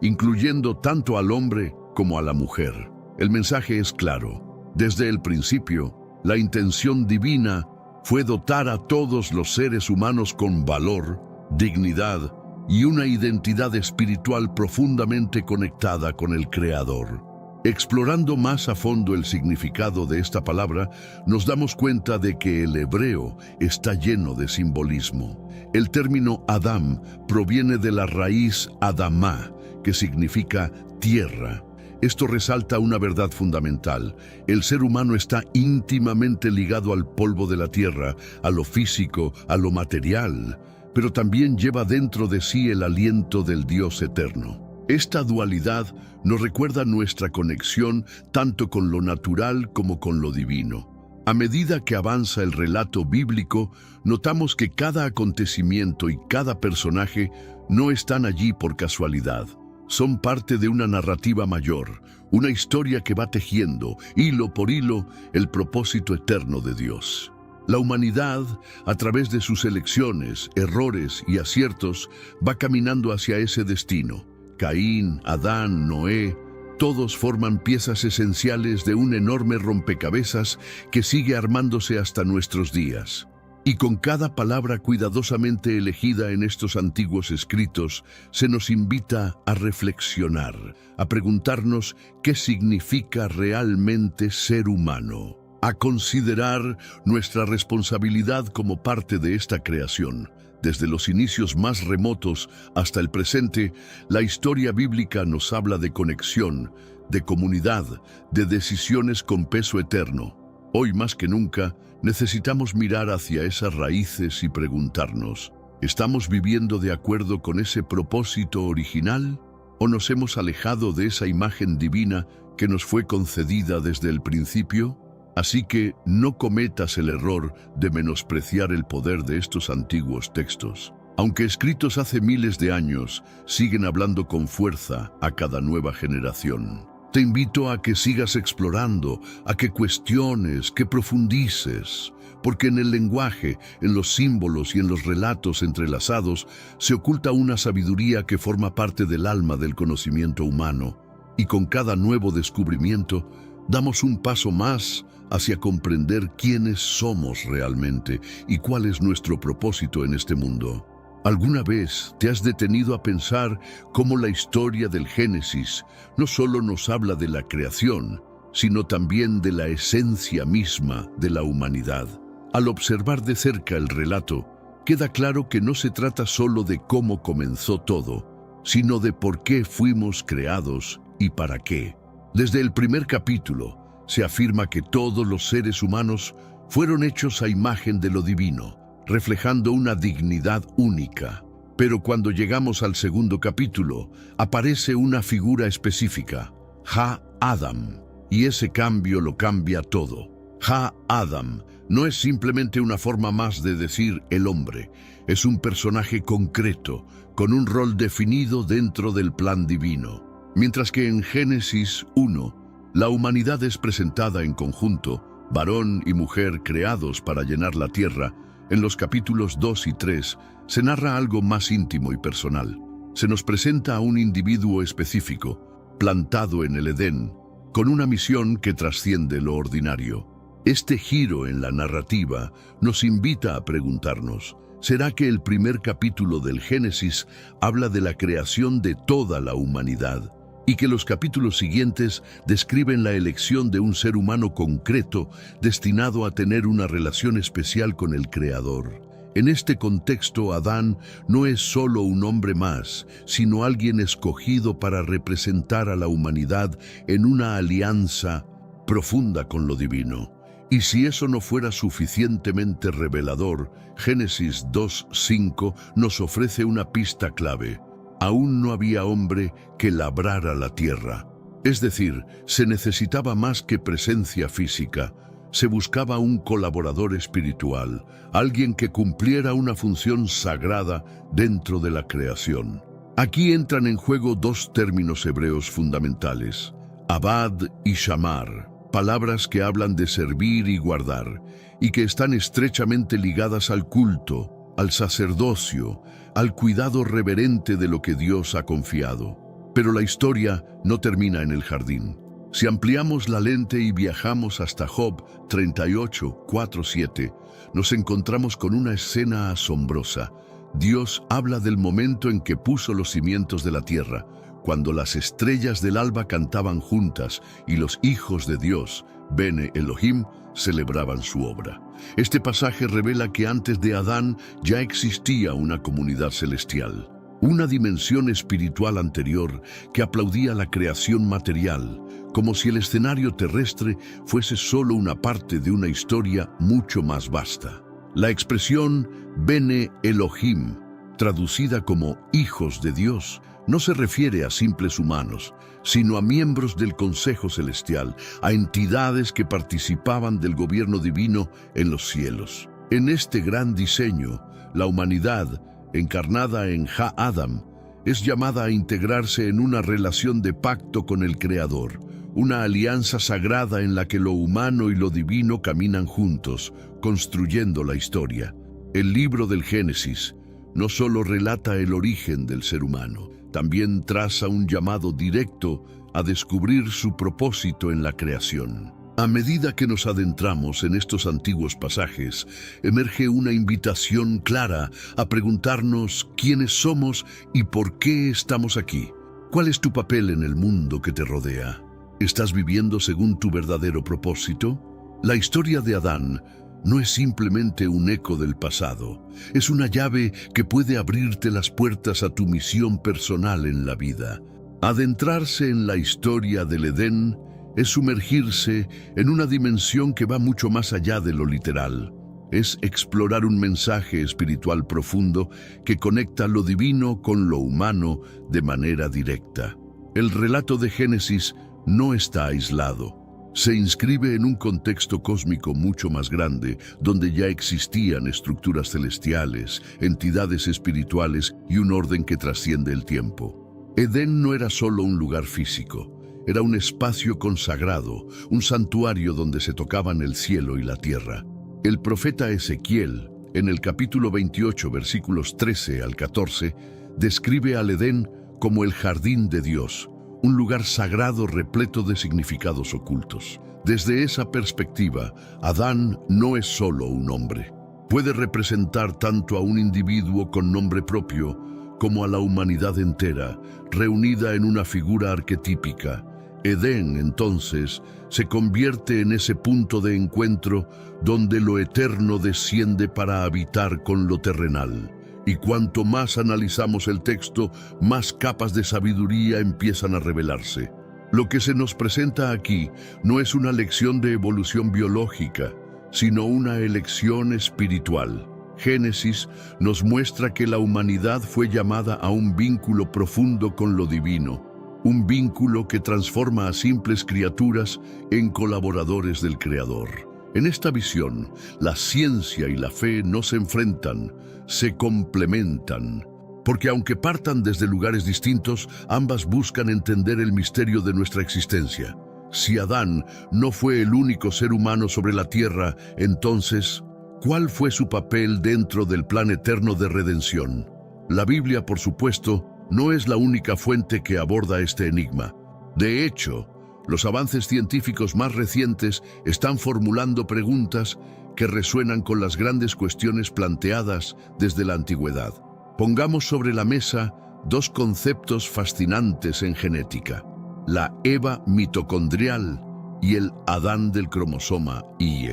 incluyendo tanto al hombre como a la mujer. El mensaje es claro. Desde el principio, la intención divina fue dotar a todos los seres humanos con valor, dignidad y una identidad espiritual profundamente conectada con el Creador. Explorando más a fondo el significado de esta palabra, nos damos cuenta de que el hebreo está lleno de simbolismo. El término Adam proviene de la raíz Adamá, que significa tierra. Esto resalta una verdad fundamental. El ser humano está íntimamente ligado al polvo de la tierra, a lo físico, a lo material, pero también lleva dentro de sí el aliento del Dios eterno. Esta dualidad nos recuerda nuestra conexión tanto con lo natural como con lo divino. A medida que avanza el relato bíblico, notamos que cada acontecimiento y cada personaje no están allí por casualidad. Son parte de una narrativa mayor, una historia que va tejiendo, hilo por hilo, el propósito eterno de Dios. La humanidad, a través de sus elecciones, errores y aciertos, va caminando hacia ese destino. Caín, Adán, Noé, todos forman piezas esenciales de un enorme rompecabezas que sigue armándose hasta nuestros días. Y con cada palabra cuidadosamente elegida en estos antiguos escritos, se nos invita a reflexionar, a preguntarnos qué significa realmente ser humano, a considerar nuestra responsabilidad como parte de esta creación. Desde los inicios más remotos hasta el presente, la historia bíblica nos habla de conexión, de comunidad, de decisiones con peso eterno. Hoy más que nunca, necesitamos mirar hacia esas raíces y preguntarnos: ¿estamos viviendo de acuerdo con ese propósito original? ¿O nos hemos alejado de esa imagen divina que nos fue concedida desde el principio? Así que no cometas el error de menospreciar el poder de estos antiguos textos. Aunque escritos hace miles de años, siguen hablando con fuerza a cada nueva generación. Te invito a que sigas explorando, a que cuestiones, que profundices, porque en el lenguaje, en los símbolos y en los relatos entrelazados se oculta una sabiduría que forma parte del alma del conocimiento humano. Y con cada nuevo descubrimiento, damos un paso más hacia comprender quiénes somos realmente y cuál es nuestro propósito en este mundo. ¿Alguna vez te has detenido a pensar cómo la historia del Génesis no solo nos habla de la creación, sino también de la esencia misma de la humanidad? Al observar de cerca el relato, queda claro que no se trata solo de cómo comenzó todo, sino de por qué fuimos creados y para qué. Desde el primer capítulo, se afirma que todos los seres humanos fueron hechos a imagen de lo divino, reflejando una dignidad única. Pero cuando llegamos al segundo capítulo, aparece una figura específica, Ha-Adam, y ese cambio lo cambia todo. Ha-Adam no es simplemente una forma más de decir el hombre, es un personaje concreto, con un rol definido dentro del plan divino. Mientras que en Génesis 1, la humanidad es presentada en conjunto, varón y mujer creados para llenar la tierra, en los capítulos 2 y 3 se narra algo más íntimo y personal. Se nos presenta a un individuo específico, plantado en el Edén, con una misión que trasciende lo ordinario. Este giro en la narrativa nos invita a preguntarnos: ¿será que el primer capítulo del Génesis habla de la creación de toda la humanidad, y que los capítulos siguientes describen la elección de un ser humano concreto destinado a tener una relación especial con el Creador? En este contexto, Adán no es solo un hombre más, sino alguien escogido para representar a la humanidad en una alianza profunda con lo divino. Y si eso no fuera suficientemente revelador, Génesis 2:5 nos ofrece una pista clave. Aún no había hombre que labrara la tierra. Es decir, se necesitaba más que presencia física. Se buscaba un colaborador espiritual, alguien que cumpliera una función sagrada dentro de la creación. Aquí entran en juego dos términos hebreos fundamentales, abad y shamar, palabras que hablan de servir y guardar, y que están estrechamente ligadas al culto, al sacerdocio, al cuidado reverente de lo que Dios ha confiado. Pero la historia no termina en el jardín. Si ampliamos la lente y viajamos hasta Job 38, 4, 7, nos encontramos con una escena asombrosa. Dios habla del momento en que puso los cimientos de la tierra, cuando las estrellas del alba cantaban juntas y los hijos de Dios, Bene Elohim, celebraban su obra. Este pasaje revela que antes de Adán ya existía una comunidad celestial, una dimensión espiritual anterior que aplaudía la creación material, como si el escenario terrestre fuese solo una parte de una historia mucho más vasta. La expresión Bene Elohim, traducida como hijos de Dios, no se refiere a simples humanos, sino a miembros del Consejo Celestial, a entidades que participaban del gobierno divino en los cielos. En este gran diseño, la humanidad, encarnada en Ha-Adam, es llamada a integrarse en una relación de pacto con el Creador, una alianza sagrada en la que lo humano y lo divino caminan juntos, construyendo la historia. El libro del Génesis no solo relata el origen del ser humano, también traza un llamado directo a descubrir su propósito en la creación. A medida que nos adentramos en estos antiguos pasajes, emerge una invitación clara a preguntarnos quiénes somos y por qué estamos aquí. ¿Cuál es tu papel en el mundo que te rodea? ¿Estás viviendo según tu verdadero propósito? La historia de Adán no es simplemente un eco del pasado, es una llave que puede abrirte las puertas a tu misión personal en la vida. Adentrarse en la historia del Edén es sumergirse en una dimensión que va mucho más allá de lo literal. Es explorar un mensaje espiritual profundo que conecta lo divino con lo humano de manera directa. El relato de Génesis no está aislado. Se inscribe en un contexto cósmico mucho más grande, donde ya existían estructuras celestiales, entidades espirituales y un orden que trasciende el tiempo. Edén no era solo un lugar físico, era un espacio consagrado, un santuario donde se tocaban el cielo y la tierra. El profeta Ezequiel, en el capítulo 28, versículos 13 al 14, describe al Edén como el jardín de Dios, un lugar sagrado repleto de significados ocultos. Desde esa perspectiva, Adán no es solo un hombre. Puede representar tanto a un individuo con nombre propio como a la humanidad entera, reunida en una figura arquetípica. Edén, entonces, se convierte en ese punto de encuentro donde lo eterno desciende para habitar con lo terrenal. Y cuanto más analizamos el texto, más capas de sabiduría empiezan a revelarse. Lo que se nos presenta aquí no es una lección de evolución biológica, sino una elección espiritual. Génesis nos muestra que la humanidad fue llamada a un vínculo profundo con lo divino, un vínculo que transforma a simples criaturas en colaboradores del Creador. En esta visión, la ciencia y la fe no se enfrentan, se complementan, porque aunque partan desde lugares distintos, ambas buscan entender el misterio de nuestra existencia. Si Adán no fue el único ser humano sobre la tierra, entonces, ¿cuál fue su papel dentro del plan eterno de redención? La Biblia, por supuesto, no es la única fuente que aborda este enigma. De hecho, los avances científicos más recientes están formulando preguntas que resuenan con las grandes cuestiones planteadas desde la antigüedad. Pongamos sobre la mesa dos conceptos fascinantes en genética: la Eva mitocondrial y el Adán del cromosoma Y.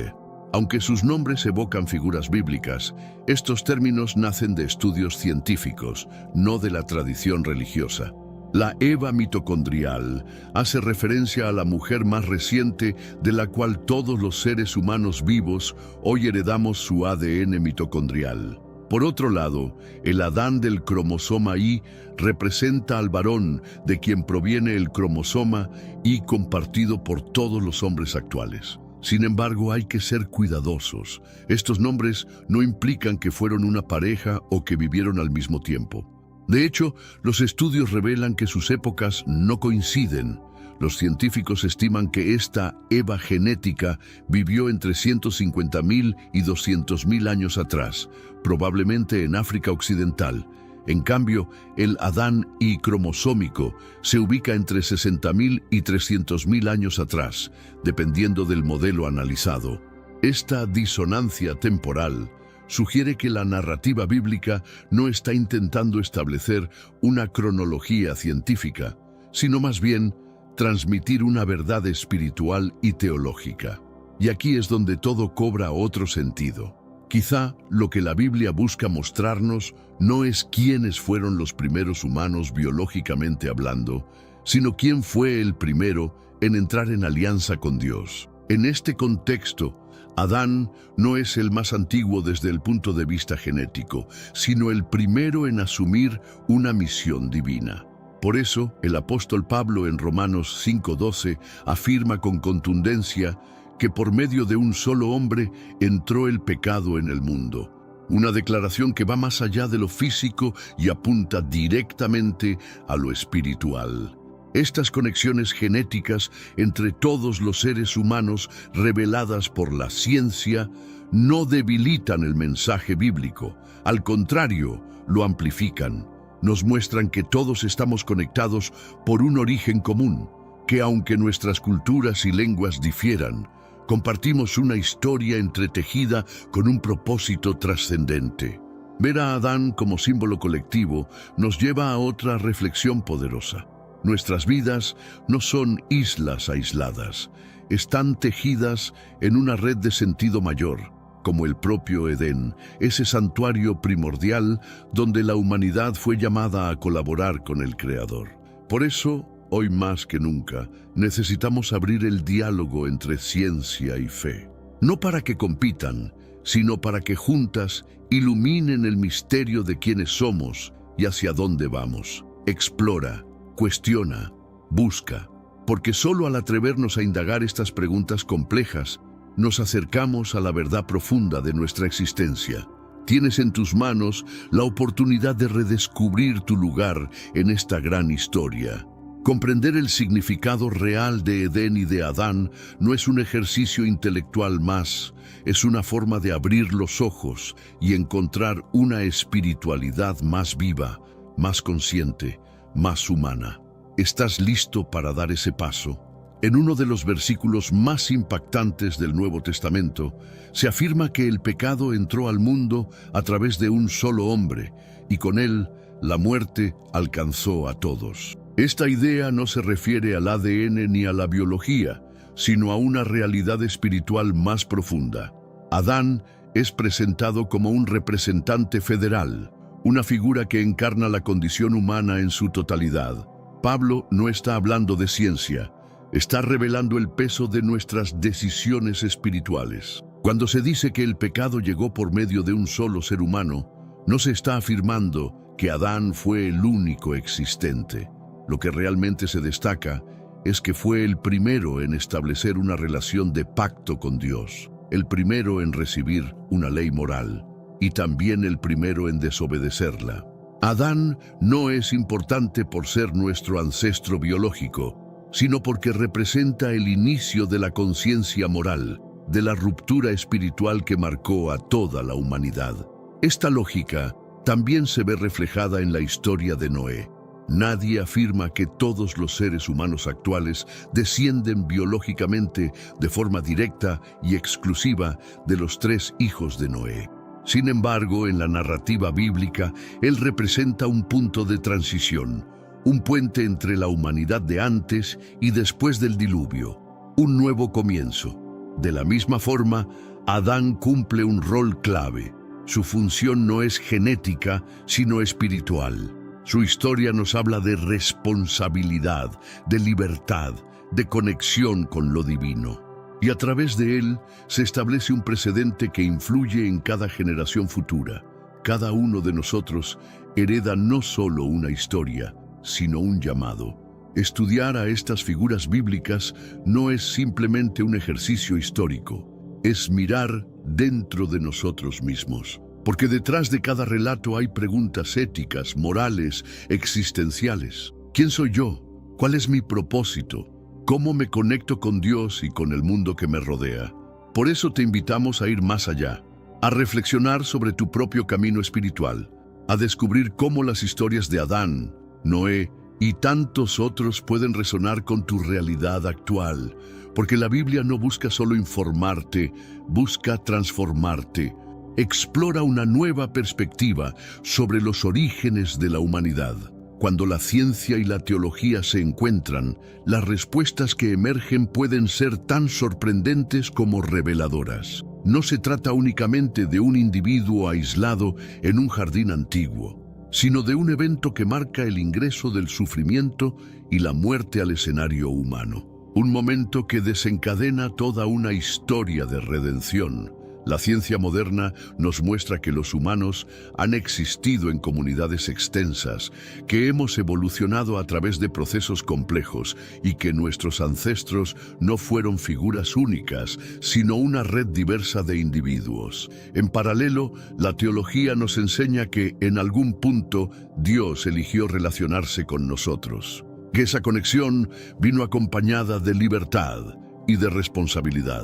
Aunque sus nombres evocan figuras bíblicas, estos términos nacen de estudios científicos, no de la tradición religiosa. La Eva mitocondrial hace referencia a la mujer más reciente de la cual todos los seres humanos vivos hoy heredamos su ADN mitocondrial. Por otro lado, el Adán del cromosoma Y representa al varón de quien proviene el cromosoma Y compartido por todos los hombres actuales. Sin embargo, hay que ser cuidadosos. Estos nombres no implican que fueron una pareja o que vivieron al mismo tiempo. De hecho, los estudios revelan que sus épocas no coinciden. Los científicos estiman que esta Eva genética vivió entre 150.000 y 200.000 años atrás, probablemente en África Occidental. En cambio, el Adán y cromosómico se ubica entre 60.000 y 300.000 años atrás, dependiendo del modelo analizado. Esta disonancia temporal sugiere que la narrativa bíblica no está intentando establecer una cronología científica, sino más bien transmitir una verdad espiritual y teológica. Y aquí es donde todo cobra otro sentido. Quizá lo que la Biblia busca mostrarnos no es quiénes fueron los primeros humanos biológicamente hablando, sino quién fue el primero en entrar en alianza con Dios. En este contexto, Adán no es el más antiguo desde el punto de vista genético, sino el primero en asumir una misión divina. Por eso, el apóstol Pablo en Romanos 5:12 afirma con contundencia que por medio de un solo hombre entró el pecado en el mundo. Una declaración que va más allá de lo físico y apunta directamente a lo espiritual. Estas conexiones genéticas entre todos los seres humanos reveladas por la ciencia no debilitan el mensaje bíblico, al contrario, lo amplifican. Nos muestran que todos estamos conectados por un origen común, que aunque nuestras culturas y lenguas difieran, compartimos una historia entretejida con un propósito trascendente. Ver a Adán como símbolo colectivo nos lleva a otra reflexión poderosa. Nuestras vidas no son islas aisladas, están tejidas en una red de sentido mayor, como el propio Edén, ese santuario primordial donde la humanidad fue llamada a colaborar con el Creador. Por eso, hoy más que nunca, necesitamos abrir el diálogo entre ciencia y fe. No para que compitan, sino para que juntas iluminen el misterio de quiénes somos y hacia dónde vamos. Explora, cuestiona, busca, porque solo al atrevernos a indagar estas preguntas complejas, nos acercamos a la verdad profunda de nuestra existencia. Tienes en tus manos la oportunidad de redescubrir tu lugar en esta gran historia. Comprender el significado real de Edén y de Adán no es un ejercicio intelectual más, es una forma de abrir los ojos y encontrar una espiritualidad más viva, más consciente, más humana. ¿Estás listo para dar ese paso? En uno de los versículos más impactantes del Nuevo Testamento, se afirma que el pecado entró al mundo a través de un solo hombre, y con él la muerte alcanzó a todos. Esta idea no se refiere al ADN ni a la biología, sino a una realidad espiritual más profunda. Adán es presentado como un representante federal, una figura que encarna la condición humana en su totalidad. Pablo no está hablando de ciencia, está revelando el peso de nuestras decisiones espirituales. Cuando se dice que el pecado llegó por medio de un solo ser humano, no se está afirmando que Adán fue el único existente. Lo que realmente se destaca es que fue el primero en establecer una relación de pacto con Dios, el primero en recibir una ley moral y también el primero en desobedecerla. Adán no es importante por ser nuestro ancestro biológico, sino porque representa el inicio de la conciencia moral, de la ruptura espiritual que marcó a toda la humanidad. Esta lógica también se ve reflejada en la historia de Noé. Nadie afirma que todos los seres humanos actuales descienden biológicamente de forma directa y exclusiva de los 3 hijos de Noé. Sin embargo, en la narrativa bíblica, él representa un punto de transición, un puente entre la humanidad de antes y después del diluvio, un nuevo comienzo. De la misma forma, Adán cumple un rol clave. Su función no es genética, sino espiritual. Su historia nos habla de responsabilidad, de libertad, de conexión con lo divino. Y a través de él se establece un precedente que influye en cada generación futura. Cada uno de nosotros hereda no solo una historia, sino un llamado. Estudiar a estas figuras bíblicas no es simplemente un ejercicio histórico, es mirar dentro de nosotros mismos. Porque detrás de cada relato hay preguntas éticas, morales, existenciales. ¿Quién soy yo? ¿Cuál es mi propósito? ¿Cómo me conecto con Dios y con el mundo que me rodea? Por eso te invitamos a ir más allá, a reflexionar sobre tu propio camino espiritual, a descubrir cómo las historias de Adán, Noé y tantos otros pueden resonar con tu realidad actual, porque la Biblia no busca solo informarte, busca transformarte. Explora una nueva perspectiva sobre los orígenes de la humanidad. Cuando la ciencia y la teología se encuentran, las respuestas que emergen pueden ser tan sorprendentes como reveladoras. No se trata únicamente de un individuo aislado en un jardín antiguo, sino de un evento que marca el ingreso del sufrimiento y la muerte al escenario humano. Un momento que desencadena toda una historia de redención. La ciencia moderna nos muestra que los humanos han existido en comunidades extensas, que hemos evolucionado a través de procesos complejos y que nuestros ancestros no fueron figuras únicas, sino una red diversa de individuos. En paralelo, la teología nos enseña que, en algún punto, Dios eligió relacionarse con nosotros. Que esa conexión vino acompañada de libertad y de responsabilidad.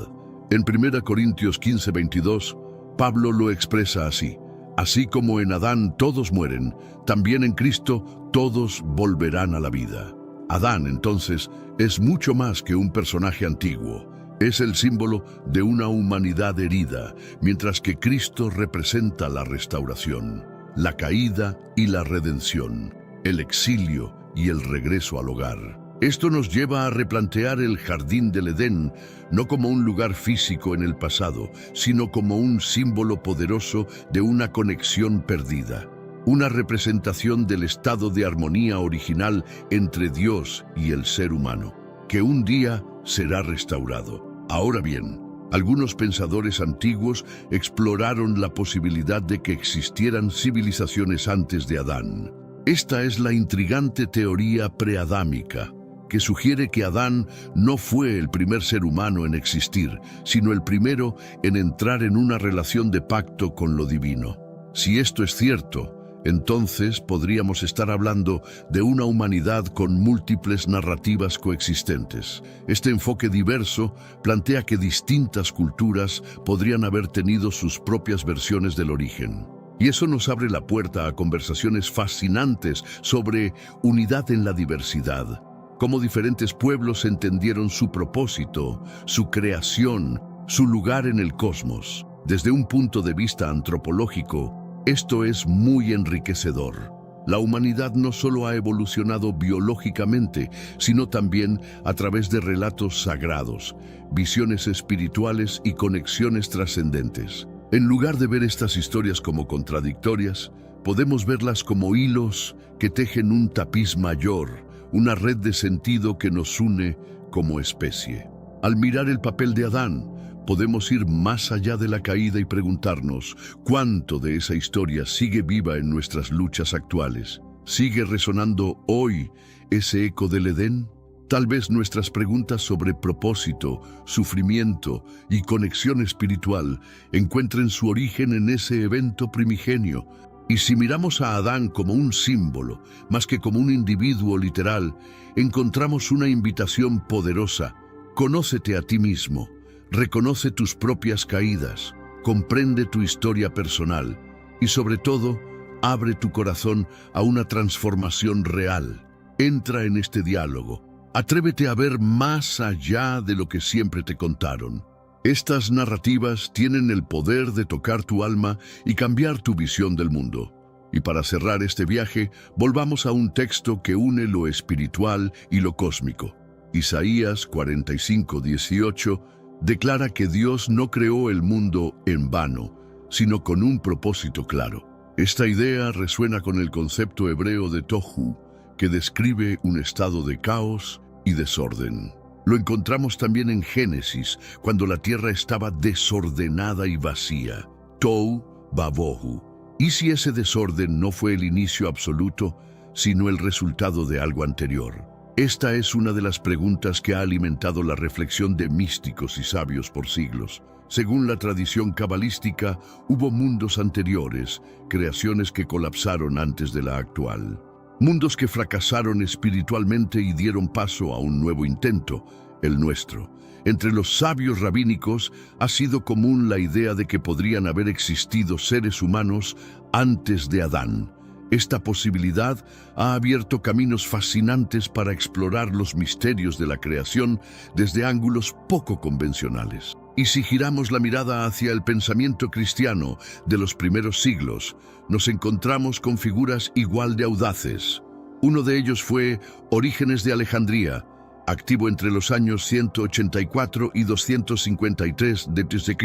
En 1 Corintios 15:22, Pablo lo expresa así: así como en Adán todos mueren, también en Cristo todos volverán a la vida. Adán, entonces, es mucho más que un personaje antiguo. Es el símbolo de una humanidad herida, mientras que Cristo representa la restauración, la caída y la redención, el exilio y el regreso al hogar. Esto nos lleva a replantear el jardín del Edén, no como un lugar físico en el pasado, sino como un símbolo poderoso de una conexión perdida, una representación del estado de armonía original entre Dios y el ser humano, que un día será restaurado. Ahora bien, algunos pensadores antiguos exploraron la posibilidad de que existieran civilizaciones antes de Adán. Esta es la intrigante teoría preadámica, que sugiere que Adán no fue el primer ser humano en existir, sino el primero en entrar en una relación de pacto con lo divino. Si esto es cierto, entonces podríamos estar hablando de una humanidad con múltiples narrativas coexistentes. Este enfoque diverso plantea que distintas culturas podrían haber tenido sus propias versiones del origen. Y eso nos abre la puerta a conversaciones fascinantes sobre unidad en la diversidad. Cómo diferentes pueblos entendieron su propósito, su creación, su lugar en el cosmos. Desde un punto de vista antropológico, esto es muy enriquecedor. La humanidad no solo ha evolucionado biológicamente, sino también a través de relatos sagrados, visiones espirituales y conexiones trascendentes. En lugar de ver estas historias como contradictorias, podemos verlas como hilos que tejen un tapiz mayor, una red de sentido que nos une como especie. Al mirar el papel de Adán, podemos ir más allá de la caída y preguntarnos cuánto de esa historia sigue viva en nuestras luchas actuales. ¿Sigue resonando hoy ese eco del Edén? Tal vez nuestras preguntas sobre propósito, sufrimiento y conexión espiritual encuentren su origen en ese evento primigenio. Y si miramos a Adán como un símbolo, más que como un individuo literal, encontramos una invitación poderosa. Conócete a ti mismo, reconoce tus propias caídas, comprende tu historia personal y sobre todo, abre tu corazón a una transformación real. Entra en este diálogo, atrévete a ver más allá de lo que siempre te contaron. Estas narrativas tienen el poder de tocar tu alma y cambiar tu visión del mundo. Y para cerrar este viaje, volvamos a un texto que une lo espiritual y lo cósmico. Isaías 45:18 declara que Dios no creó el mundo en vano, sino con un propósito claro. Esta idea resuena con el concepto hebreo de tohu, que describe un estado de caos y desorden. Lo encontramos también en Génesis, cuando la tierra estaba desordenada y vacía. Tohu vabohu. ¿Y si ese desorden no fue el inicio absoluto, sino el resultado de algo anterior? Esta es una de las preguntas que ha alimentado la reflexión de místicos y sabios por siglos. Según la tradición cabalística, hubo mundos anteriores, creaciones que colapsaron antes de la actual. Mundos que fracasaron espiritualmente y dieron paso a un nuevo intento, el nuestro. Entre los sabios rabínicos ha sido común la idea de que podrían haber existido seres humanos antes de Adán. Esta posibilidad ha abierto caminos fascinantes para explorar los misterios de la creación desde ángulos poco convencionales. Y si giramos la mirada hacia el pensamiento cristiano de los primeros siglos, nos encontramos con figuras igual de audaces. Uno de ellos fue Orígenes de Alejandría, activo entre los años 184 y 253 d.C.,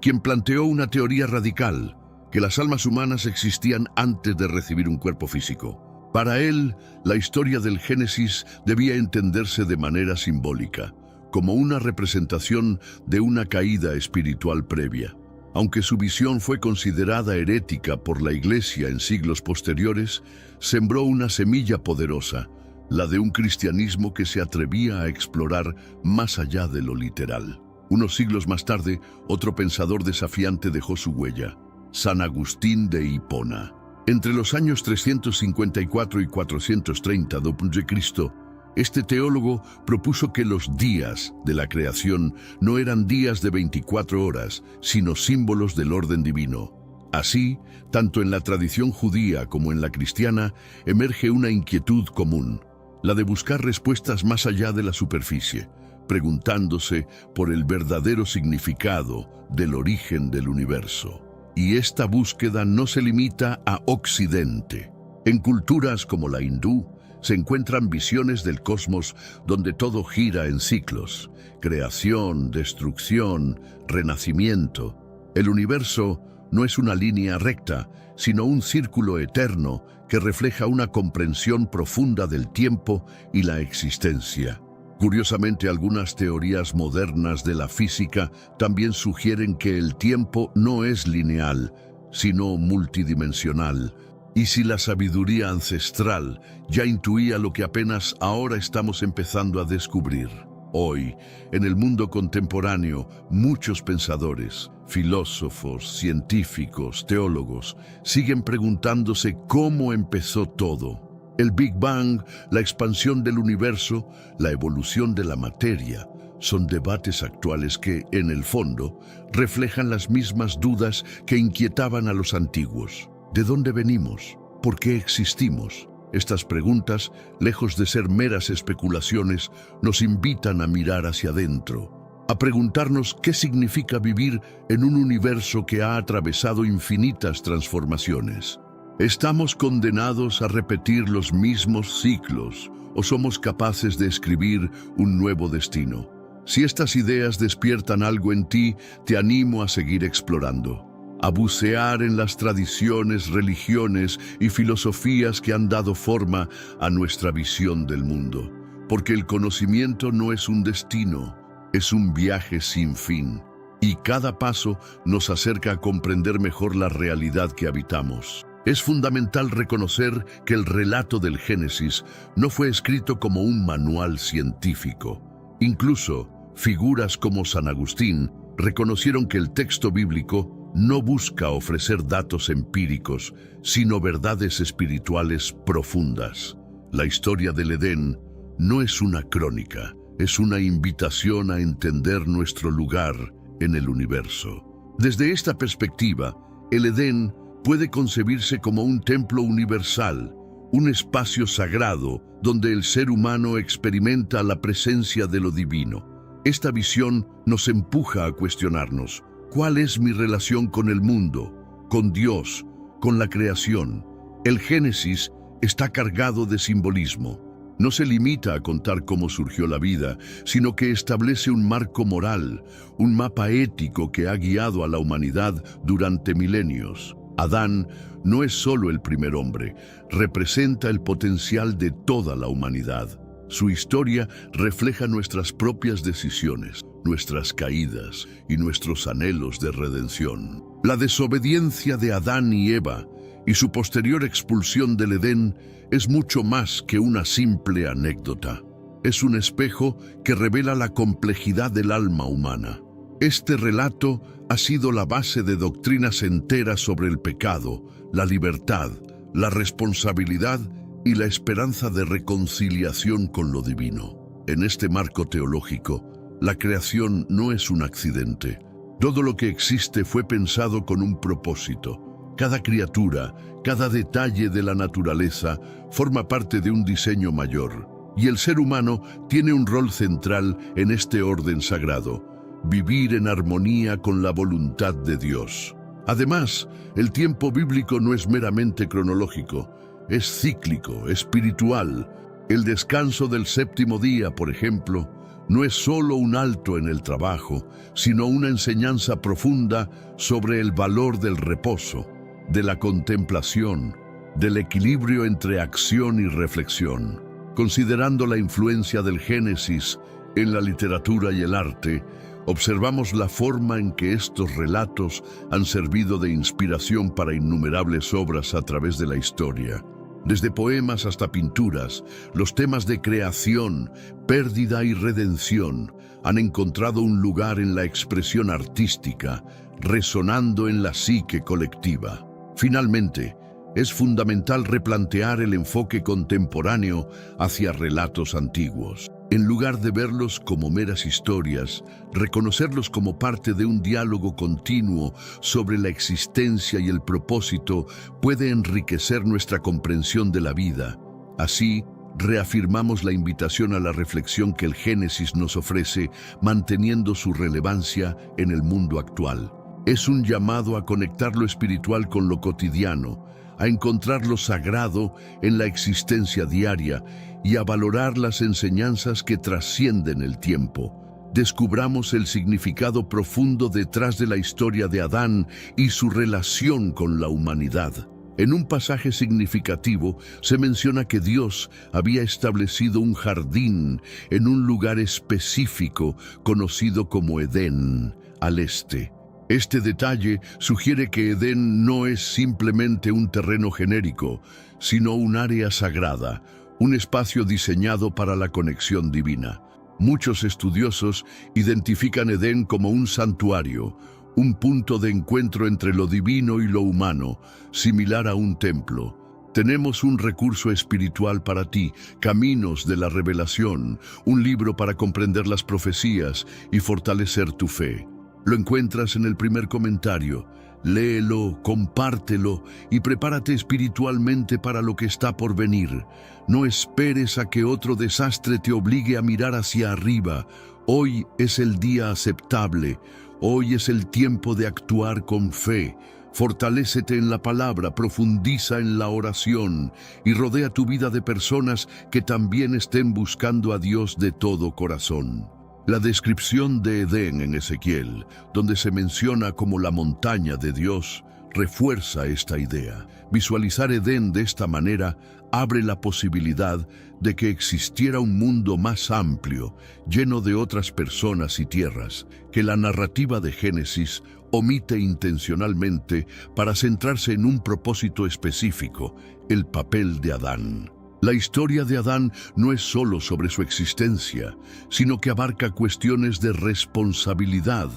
quien planteó una teoría radical, que las almas humanas existían antes de recibir un cuerpo físico. Para él, la historia del Génesis debía entenderse de manera simbólica, como una representación de una caída espiritual previa. Aunque su visión fue considerada herética por la Iglesia en siglos posteriores, sembró una semilla poderosa, la de un cristianismo que se atrevía a explorar más allá de lo literal. Unos siglos más tarde, otro pensador desafiante dejó su huella: San Agustín de Hipona. Entre los años 354 y 430 d.C., este teólogo propuso que los días de la creación no eran días de 24 horas, sino símbolos del orden divino. Así, tanto en la tradición judía como en la cristiana, emerge una inquietud común, la de buscar respuestas más allá de la superficie, preguntándose por el verdadero significado del origen del universo. Y esta búsqueda no se limita a Occidente. En culturas como la hindú, se encuentran visiones del cosmos donde todo gira en ciclos: creación, destrucción, renacimiento. El universo no es una línea recta, sino un círculo eterno que refleja una comprensión profunda del tiempo y la existencia. Curiosamente, algunas teorías modernas de la física también sugieren que el tiempo no es lineal, sino multidimensional. Y si la sabiduría ancestral ya intuía lo que apenas ahora estamos empezando a descubrir. Hoy, en el mundo contemporáneo, muchos pensadores, filósofos, científicos, teólogos, siguen preguntándose cómo empezó todo. El Big Bang, la expansión del universo, la evolución de la materia, son debates actuales que, en el fondo, reflejan las mismas dudas que inquietaban a los antiguos. ¿De dónde venimos? ¿Por qué existimos? Estas preguntas, lejos de ser meras especulaciones, nos invitan a mirar hacia adentro, a preguntarnos qué significa vivir en un universo que ha atravesado infinitas transformaciones. ¿Estamos condenados a repetir los mismos ciclos o somos capaces de escribir un nuevo destino? Si estas ideas despiertan algo en ti, te animo a seguir explorando, a bucear en las tradiciones, religiones y filosofías que han dado forma a nuestra visión del mundo. Porque el conocimiento no es un destino, es un viaje sin fin. Y cada paso nos acerca a comprender mejor la realidad que habitamos. Es fundamental reconocer que el relato del Génesis no fue escrito como un manual científico. Incluso, figuras como San Agustín reconocieron que el texto bíblico no busca ofrecer datos empíricos, sino verdades espirituales profundas. La historia del Edén no es una crónica, es una invitación a entender nuestro lugar en el universo. Desde esta perspectiva, el Edén puede concebirse como un templo universal, un espacio sagrado donde el ser humano experimenta la presencia de lo divino. Esta visión nos empuja a cuestionarnos: ¿cuál es mi relación con el mundo, con Dios, con la creación? El Génesis está cargado de simbolismo. No se limita a contar cómo surgió la vida, sino que establece un marco moral, un mapa ético que ha guiado a la humanidad durante milenios. Adán no es solo el primer hombre, representa el potencial de toda la humanidad. Su historia refleja nuestras propias decisiones, nuestras caídas y nuestros anhelos de redención. La desobediencia de Adán y Eva y su posterior expulsión del Edén es mucho más que una simple anécdota. Es un espejo que revela la complejidad del alma humana. Este relato ha sido la base de doctrinas enteras sobre el pecado, la libertad, la responsabilidad y la esperanza de reconciliación con lo divino. En este marco teológico, la creación no es un accidente. Todo lo que existe fue pensado con un propósito. Cada criatura, cada detalle de la naturaleza forma parte de un diseño mayor. Y el ser humano tiene un rol central en este orden sagrado: vivir en armonía con la voluntad de Dios. Además, el tiempo bíblico no es meramente cronológico, es cíclico, espiritual. El descanso del séptimo día, por ejemplo, no es solo un alto en el trabajo, sino una enseñanza profunda sobre el valor del reposo, de la contemplación, del equilibrio entre acción y reflexión. Considerando la influencia del Génesis en la literatura y el arte, observamos la forma en que estos relatos han servido de inspiración para innumerables obras a través de la historia. Desde poemas hasta pinturas, los temas de creación, pérdida y redención han encontrado un lugar en la expresión artística, resonando en la psique colectiva. Finalmente, es fundamental replantear el enfoque contemporáneo hacia relatos antiguos. En lugar de verlos como meras historias, reconocerlos como parte de un diálogo continuo sobre la existencia y el propósito puede enriquecer nuestra comprensión de la vida. Así, reafirmamos la invitación a la reflexión que el Génesis nos ofrece, manteniendo su relevancia en el mundo actual. Es un llamado a conectar lo espiritual con lo cotidiano, a encontrar lo sagrado en la existencia diaria y a valorar las enseñanzas que trascienden el tiempo. Descubramos el significado profundo detrás de la historia de Adán y su relación con la humanidad. En un pasaje significativo se menciona que Dios había establecido un jardín en un lugar específico conocido como Edén, al este. Este detalle sugiere que Edén no es simplemente un terreno genérico, sino un área sagrada, un espacio diseñado para la conexión divina. Muchos estudiosos identifican Edén como un santuario, un punto de encuentro entre lo divino y lo humano, similar a un templo. Tenemos un recurso espiritual para ti, Caminos de la Revelación, un libro para comprender las profecías y fortalecer tu fe. Lo encuentras en el primer comentario. Léelo, compártelo y prepárate espiritualmente para lo que está por venir. No esperes a que otro desastre te obligue a mirar hacia arriba. Hoy es el día aceptable. Hoy es el tiempo de actuar con fe. Fortalécete en la palabra, profundiza en la oración y rodea tu vida de personas que también estén buscando a Dios de todo corazón. La descripción de Edén en Ezequiel, donde se menciona como la montaña de Dios, refuerza esta idea. Visualizar Edén de esta manera abre la posibilidad de que existiera un mundo más amplio, lleno de otras personas y tierras, que la narrativa de Génesis omite intencionalmente para centrarse en un propósito específico: el papel de Adán. La historia de Adán no es solo sobre su existencia, sino que abarca cuestiones de responsabilidad,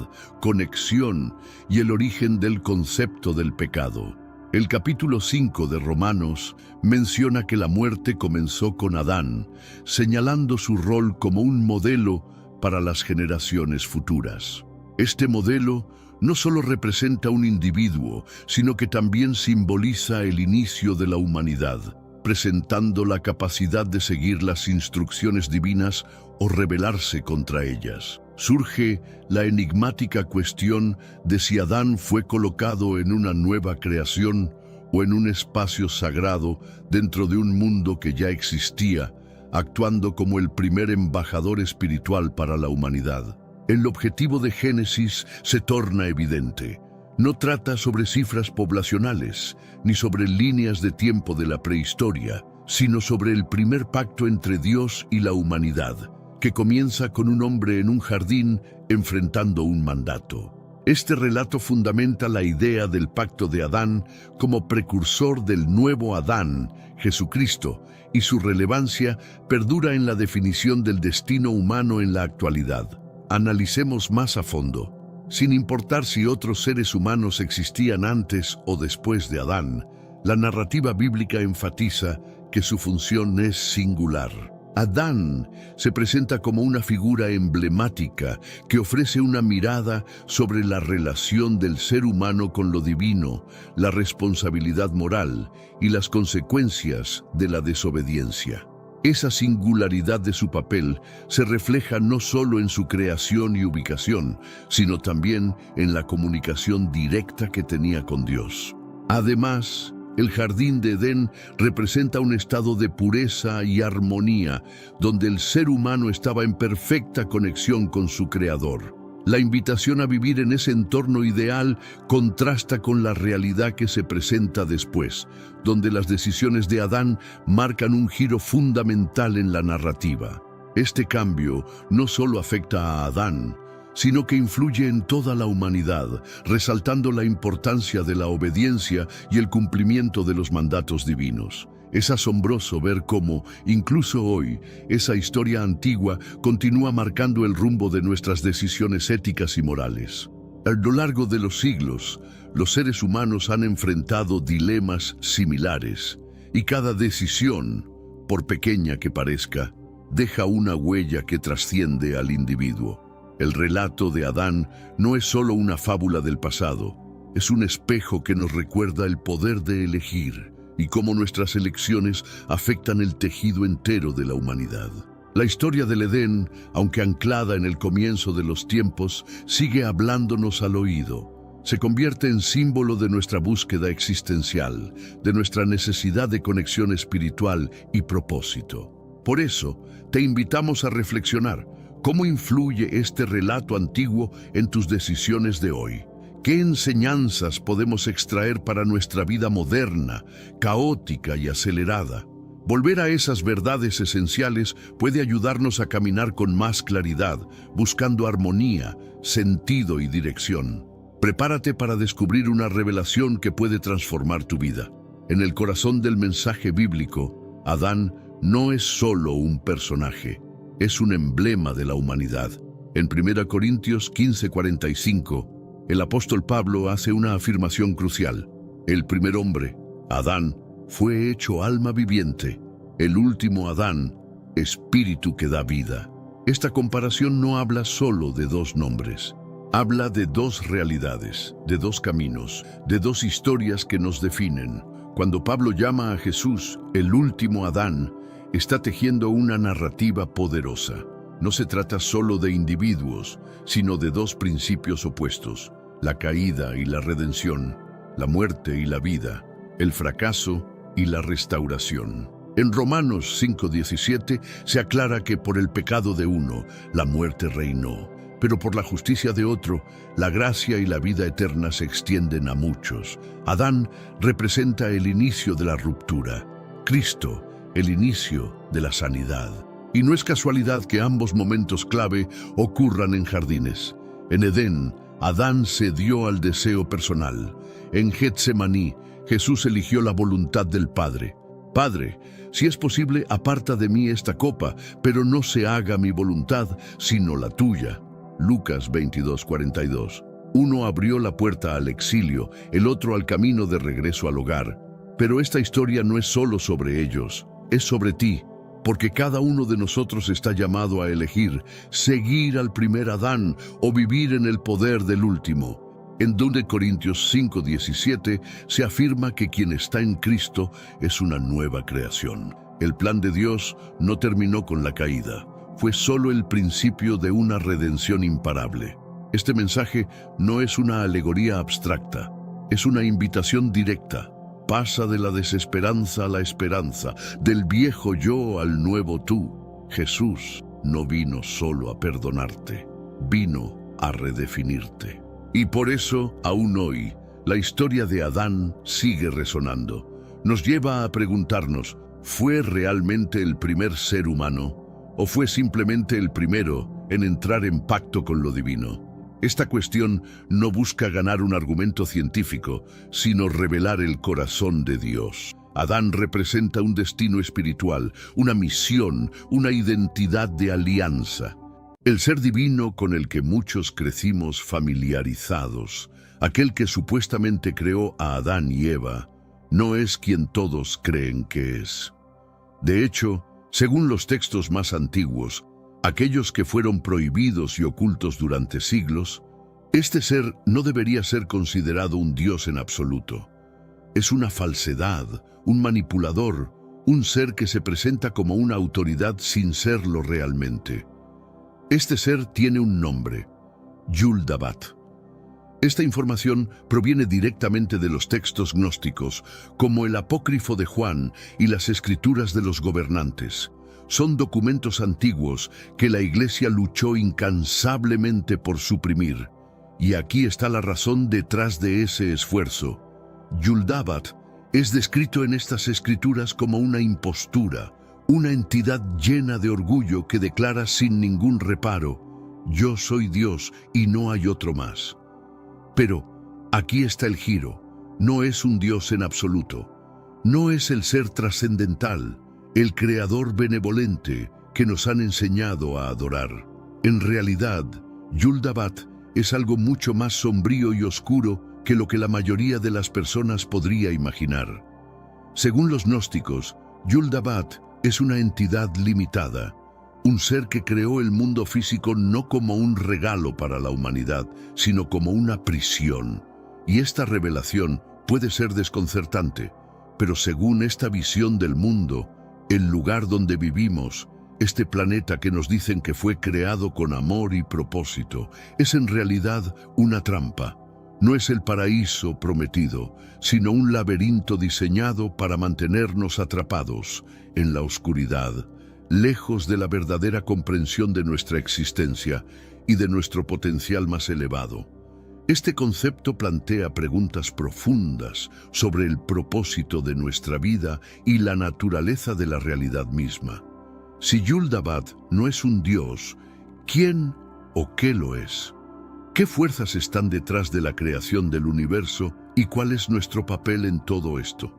conexión y el origen del concepto del pecado. El capítulo 5 de Romanos menciona que la muerte comenzó con Adán, señalando su rol como un modelo para las generaciones futuras. Este modelo no solo representa un individuo, sino que también simboliza el inicio de la humanidad, presentando la capacidad de seguir las instrucciones divinas o rebelarse contra ellas. Surge la enigmática cuestión de si Adán fue colocado en una nueva creación o en un espacio sagrado dentro de un mundo que ya existía, actuando como el primer embajador espiritual para la humanidad. El objetivo de Génesis se torna evidente. No trata sobre cifras poblacionales, ni sobre líneas de tiempo de la prehistoria, sino sobre el primer pacto entre Dios y la humanidad, que comienza con un hombre en un jardín enfrentando un mandato. Este relato fundamenta la idea del pacto de Adán como precursor del nuevo Adán, Jesucristo, y su relevancia perdura en la definición del destino humano en la actualidad. Analicemos más a fondo. Sin importar si otros seres humanos existían antes o después de Adán, la narrativa bíblica enfatiza que su función es singular. Adán se presenta como una figura emblemática que ofrece una mirada sobre la relación del ser humano con lo divino, la responsabilidad moral y las consecuencias de la desobediencia. Esa singularidad de su papel se refleja no solo en su creación y ubicación, sino también en la comunicación directa que tenía con Dios. Además, el jardín de Edén representa un estado de pureza y armonía, donde el ser humano estaba en perfecta conexión con su Creador. La invitación a vivir en ese entorno ideal contrasta con la realidad que se presenta después, donde las decisiones de Adán marcan un giro fundamental en la narrativa. Este cambio no solo afecta a Adán, sino que influye en toda la humanidad, resaltando la importancia de la obediencia y el cumplimiento de los mandatos divinos. Es asombroso ver cómo, incluso hoy, esa historia antigua continúa marcando el rumbo de nuestras decisiones éticas y morales. A lo largo de los siglos, los seres humanos han enfrentado dilemas similares, y cada decisión, por pequeña que parezca, deja una huella que trasciende al individuo. El relato de Adán no es solo una fábula del pasado, es un espejo que nos recuerda el poder de elegir y cómo nuestras elecciones afectan el tejido entero de la humanidad. La historia del Edén, aunque anclada en el comienzo de los tiempos, sigue hablándonos al oído. Se convierte en símbolo de nuestra búsqueda existencial, de nuestra necesidad de conexión espiritual y propósito. Por eso, te invitamos a reflexionar. ¿Cómo influye este relato antiguo en tus decisiones de hoy? ¿Qué enseñanzas podemos extraer para nuestra vida moderna, caótica y acelerada? Volver a esas verdades esenciales puede ayudarnos a caminar con más claridad, buscando armonía, sentido y dirección. Prepárate para descubrir una revelación que puede transformar tu vida. En el corazón del mensaje bíblico, Adán no es solo un personaje. Es un emblema de la humanidad. En 1 Corintios 15:45, el apóstol Pablo hace una afirmación crucial. El primer hombre, Adán, fue hecho alma viviente. El último Adán, espíritu que da vida. Esta comparación no habla solo de dos nombres. Habla de dos realidades, de dos caminos, de dos historias que nos definen. Cuando Pablo llama a Jesús el último Adán, está tejiendo una narrativa poderosa. No se trata solo de individuos, sino de dos principios opuestos: la caída y la redención, la muerte y la vida, el fracaso y la restauración. En Romanos 5:17 se aclara que por el pecado de uno, la muerte reinó, pero por la justicia de otro, la gracia y la vida eterna se extienden a muchos. Adán representa el inicio de la ruptura, Cristo, el inicio de la sanidad. Y no es casualidad que ambos momentos clave ocurran en jardines. En Edén, Adán cedió al deseo personal. En Getsemaní, Jesús eligió la voluntad del Padre. Padre, si es posible, aparta de mí esta copa, pero no se haga mi voluntad, sino la tuya. Lucas 22:42. Uno abrió la puerta al exilio, el otro al camino de regreso al hogar. Pero esta historia no es solo sobre ellos. Es sobre ti, porque cada uno de nosotros está llamado a elegir, seguir al primer Adán o vivir en el poder del último. En 2 Corintios 5:17 se afirma que quien está en Cristo es una nueva creación. El plan de Dios no terminó con la caída, fue solo el principio de una redención imparable. Este mensaje no es una alegoría abstracta, es una invitación directa. Pasa de la desesperanza a la esperanza, del viejo yo al nuevo tú. Jesús no vino solo a perdonarte, vino a redefinirte. Y por eso, aún hoy, la historia de Adán sigue resonando. Nos lleva a preguntarnos, ¿fue realmente el primer ser humano? ¿O fue simplemente el primero en entrar en pacto con lo divino? Esta cuestión no busca ganar un argumento científico, sino revelar el corazón de Dios. Adán representa un destino espiritual, una misión, una identidad de alianza. El ser divino con el que muchos crecimos familiarizados, aquel que supuestamente creó a Adán y Eva, no es quien todos creen que es. De hecho, según los textos más antiguos, aquellos que fueron prohibidos y ocultos durante siglos, este ser no debería ser considerado un Dios en absoluto. Es una falsedad, un manipulador, un ser que se presenta como una autoridad sin serlo realmente. Este ser tiene un nombre, Yul-dabat. Esta información proviene directamente de los textos gnósticos, como el Apócrifo de Juan y las Escrituras de los gobernantes. Son documentos antiguos que la Iglesia luchó incansablemente por suprimir. Y aquí está la razón detrás de ese esfuerzo. Yul-dabat es descrito en estas escrituras como una impostura, una entidad llena de orgullo que declara sin ningún reparo: yo soy Dios y no hay otro más. Pero aquí está el giro: no es un Dios en absoluto, no es el ser trascendental, el creador benevolente que nos han enseñado a adorar. En realidad, Yul-dabat es algo mucho más sombrío y oscuro que lo que la mayoría de las personas podría imaginar. Según los gnósticos, Yul-dabat es una entidad limitada, un ser que creó el mundo físico no como un regalo para la humanidad, sino como una prisión. Y esta revelación puede ser desconcertante, pero según esta visión del mundo, el lugar donde vivimos, este planeta que nos dicen que fue creado con amor y propósito, es en realidad una trampa. No es el paraíso prometido, sino un laberinto diseñado para mantenernos atrapados en la oscuridad, lejos de la verdadera comprensión de nuestra existencia y de nuestro potencial más elevado. Este concepto plantea preguntas profundas sobre el propósito de nuestra vida y la naturaleza de la realidad misma. Si Yul-dabat no es un Dios, ¿quién o qué lo es? ¿Qué fuerzas están detrás de la creación del universo y cuál es nuestro papel en todo esto?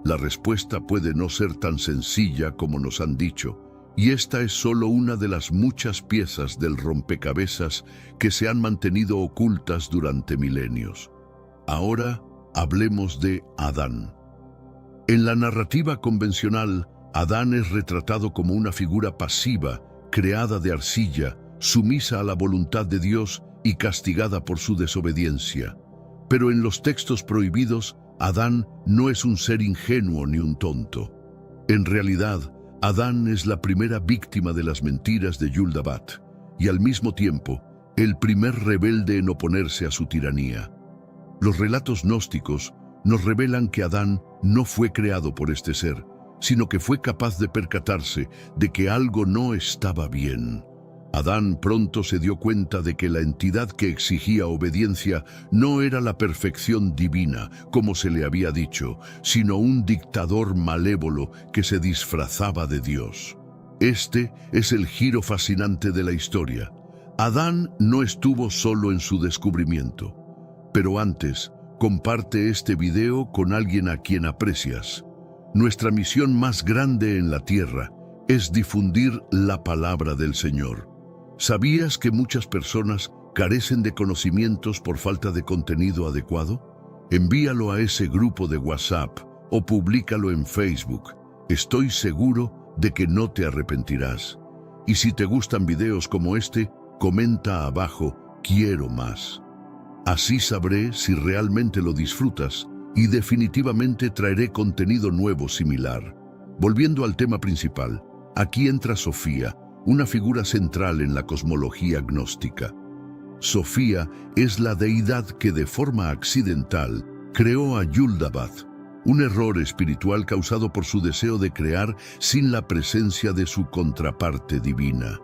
La respuesta puede no ser tan sencilla como nos han dicho, y esta es solo una de las muchas piezas del rompecabezas que se han mantenido ocultas durante milenios. Ahora hablemos de Adán. En la narrativa convencional, Adán es retratado como una figura pasiva, creada de arcilla, sumisa a la voluntad de Dios y castigada por su desobediencia. Pero en los textos prohibidos, Adán no es un ser ingenuo ni un tonto. En realidad, Adán es la primera víctima de las mentiras de Yul-dabat y al mismo tiempo el primer rebelde en oponerse a su tiranía. Los relatos gnósticos nos revelan que Adán no fue creado por este ser, sino que fue capaz de percatarse de que algo no estaba bien. Adán pronto se dio cuenta de que la entidad que exigía obediencia no era la perfección divina, como se le había dicho, sino un dictador malévolo que se disfrazaba de Dios. Este es el giro fascinante de la historia. Adán no estuvo solo en su descubrimiento. Pero antes, comparte este video con alguien a quien aprecias. Nuestra misión más grande en la tierra es difundir la palabra del Señor. ¿Sabías que muchas personas carecen de conocimientos por falta de contenido adecuado? Envíalo a ese grupo de WhatsApp o públicalo en Facebook. Estoy seguro de que no te arrepentirás. Y si te gustan videos como este, comenta abajo: quiero más. Así sabré si realmente lo disfrutas y definitivamente traeré contenido nuevo similar. Volviendo al tema principal, aquí entra Sofía, una figura central en la cosmología gnóstica. Sofía es la deidad que de forma accidental creó a Yul-dabat, un error espiritual causado por su deseo de crear sin la presencia de su contraparte divina.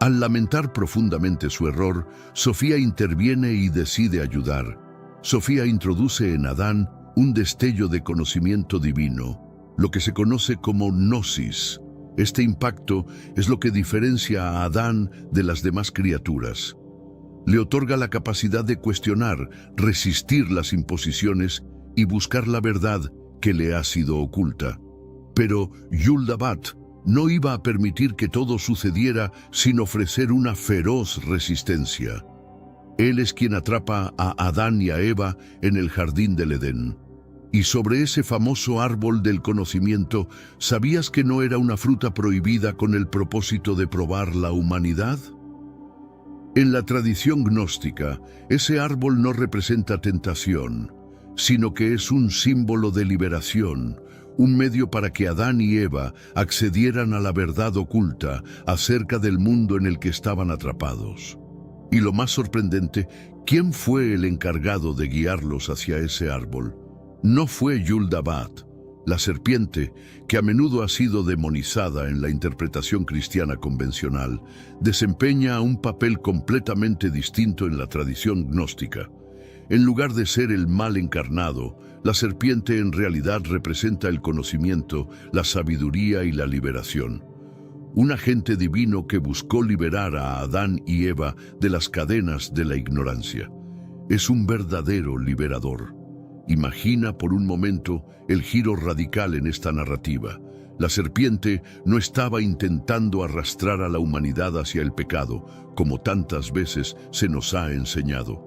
Al lamentar profundamente su error, Sofía interviene y decide ayudar. Sofía introduce en Adán un destello de conocimiento divino, lo que se conoce como gnosis. Este impacto es lo que diferencia a Adán de las demás criaturas. Le otorga la capacidad de cuestionar, resistir las imposiciones y buscar la verdad que le ha sido oculta. Pero Yul-dabat no iba a permitir que todo sucediera sin ofrecer una feroz resistencia. Él es quien atrapa a Adán y a Eva en el jardín del Edén. Y sobre ese famoso árbol del conocimiento, ¿sabías que no era una fruta prohibida con el propósito de probar la humanidad? En la tradición gnóstica, ese árbol no representa tentación, sino que es un símbolo de liberación, un medio para que Adán y Eva accedieran a la verdad oculta acerca del mundo en el que estaban atrapados. Y lo más sorprendente, ¿quién fue el encargado de guiarlos hacia ese árbol? No fue Yul-dabat, la serpiente, que a menudo ha sido demonizada en la interpretación cristiana convencional, desempeña un papel completamente distinto en la tradición gnóstica. En lugar de ser el mal encarnado, la serpiente en realidad representa el conocimiento, la sabiduría y la liberación. Un agente divino que buscó liberar a Adán y Eva de las cadenas de la ignorancia. Es un verdadero liberador. Imagina por un momento el giro radical en esta narrativa. La serpiente no estaba intentando arrastrar a la humanidad hacia el pecado, como tantas veces se nos ha enseñado.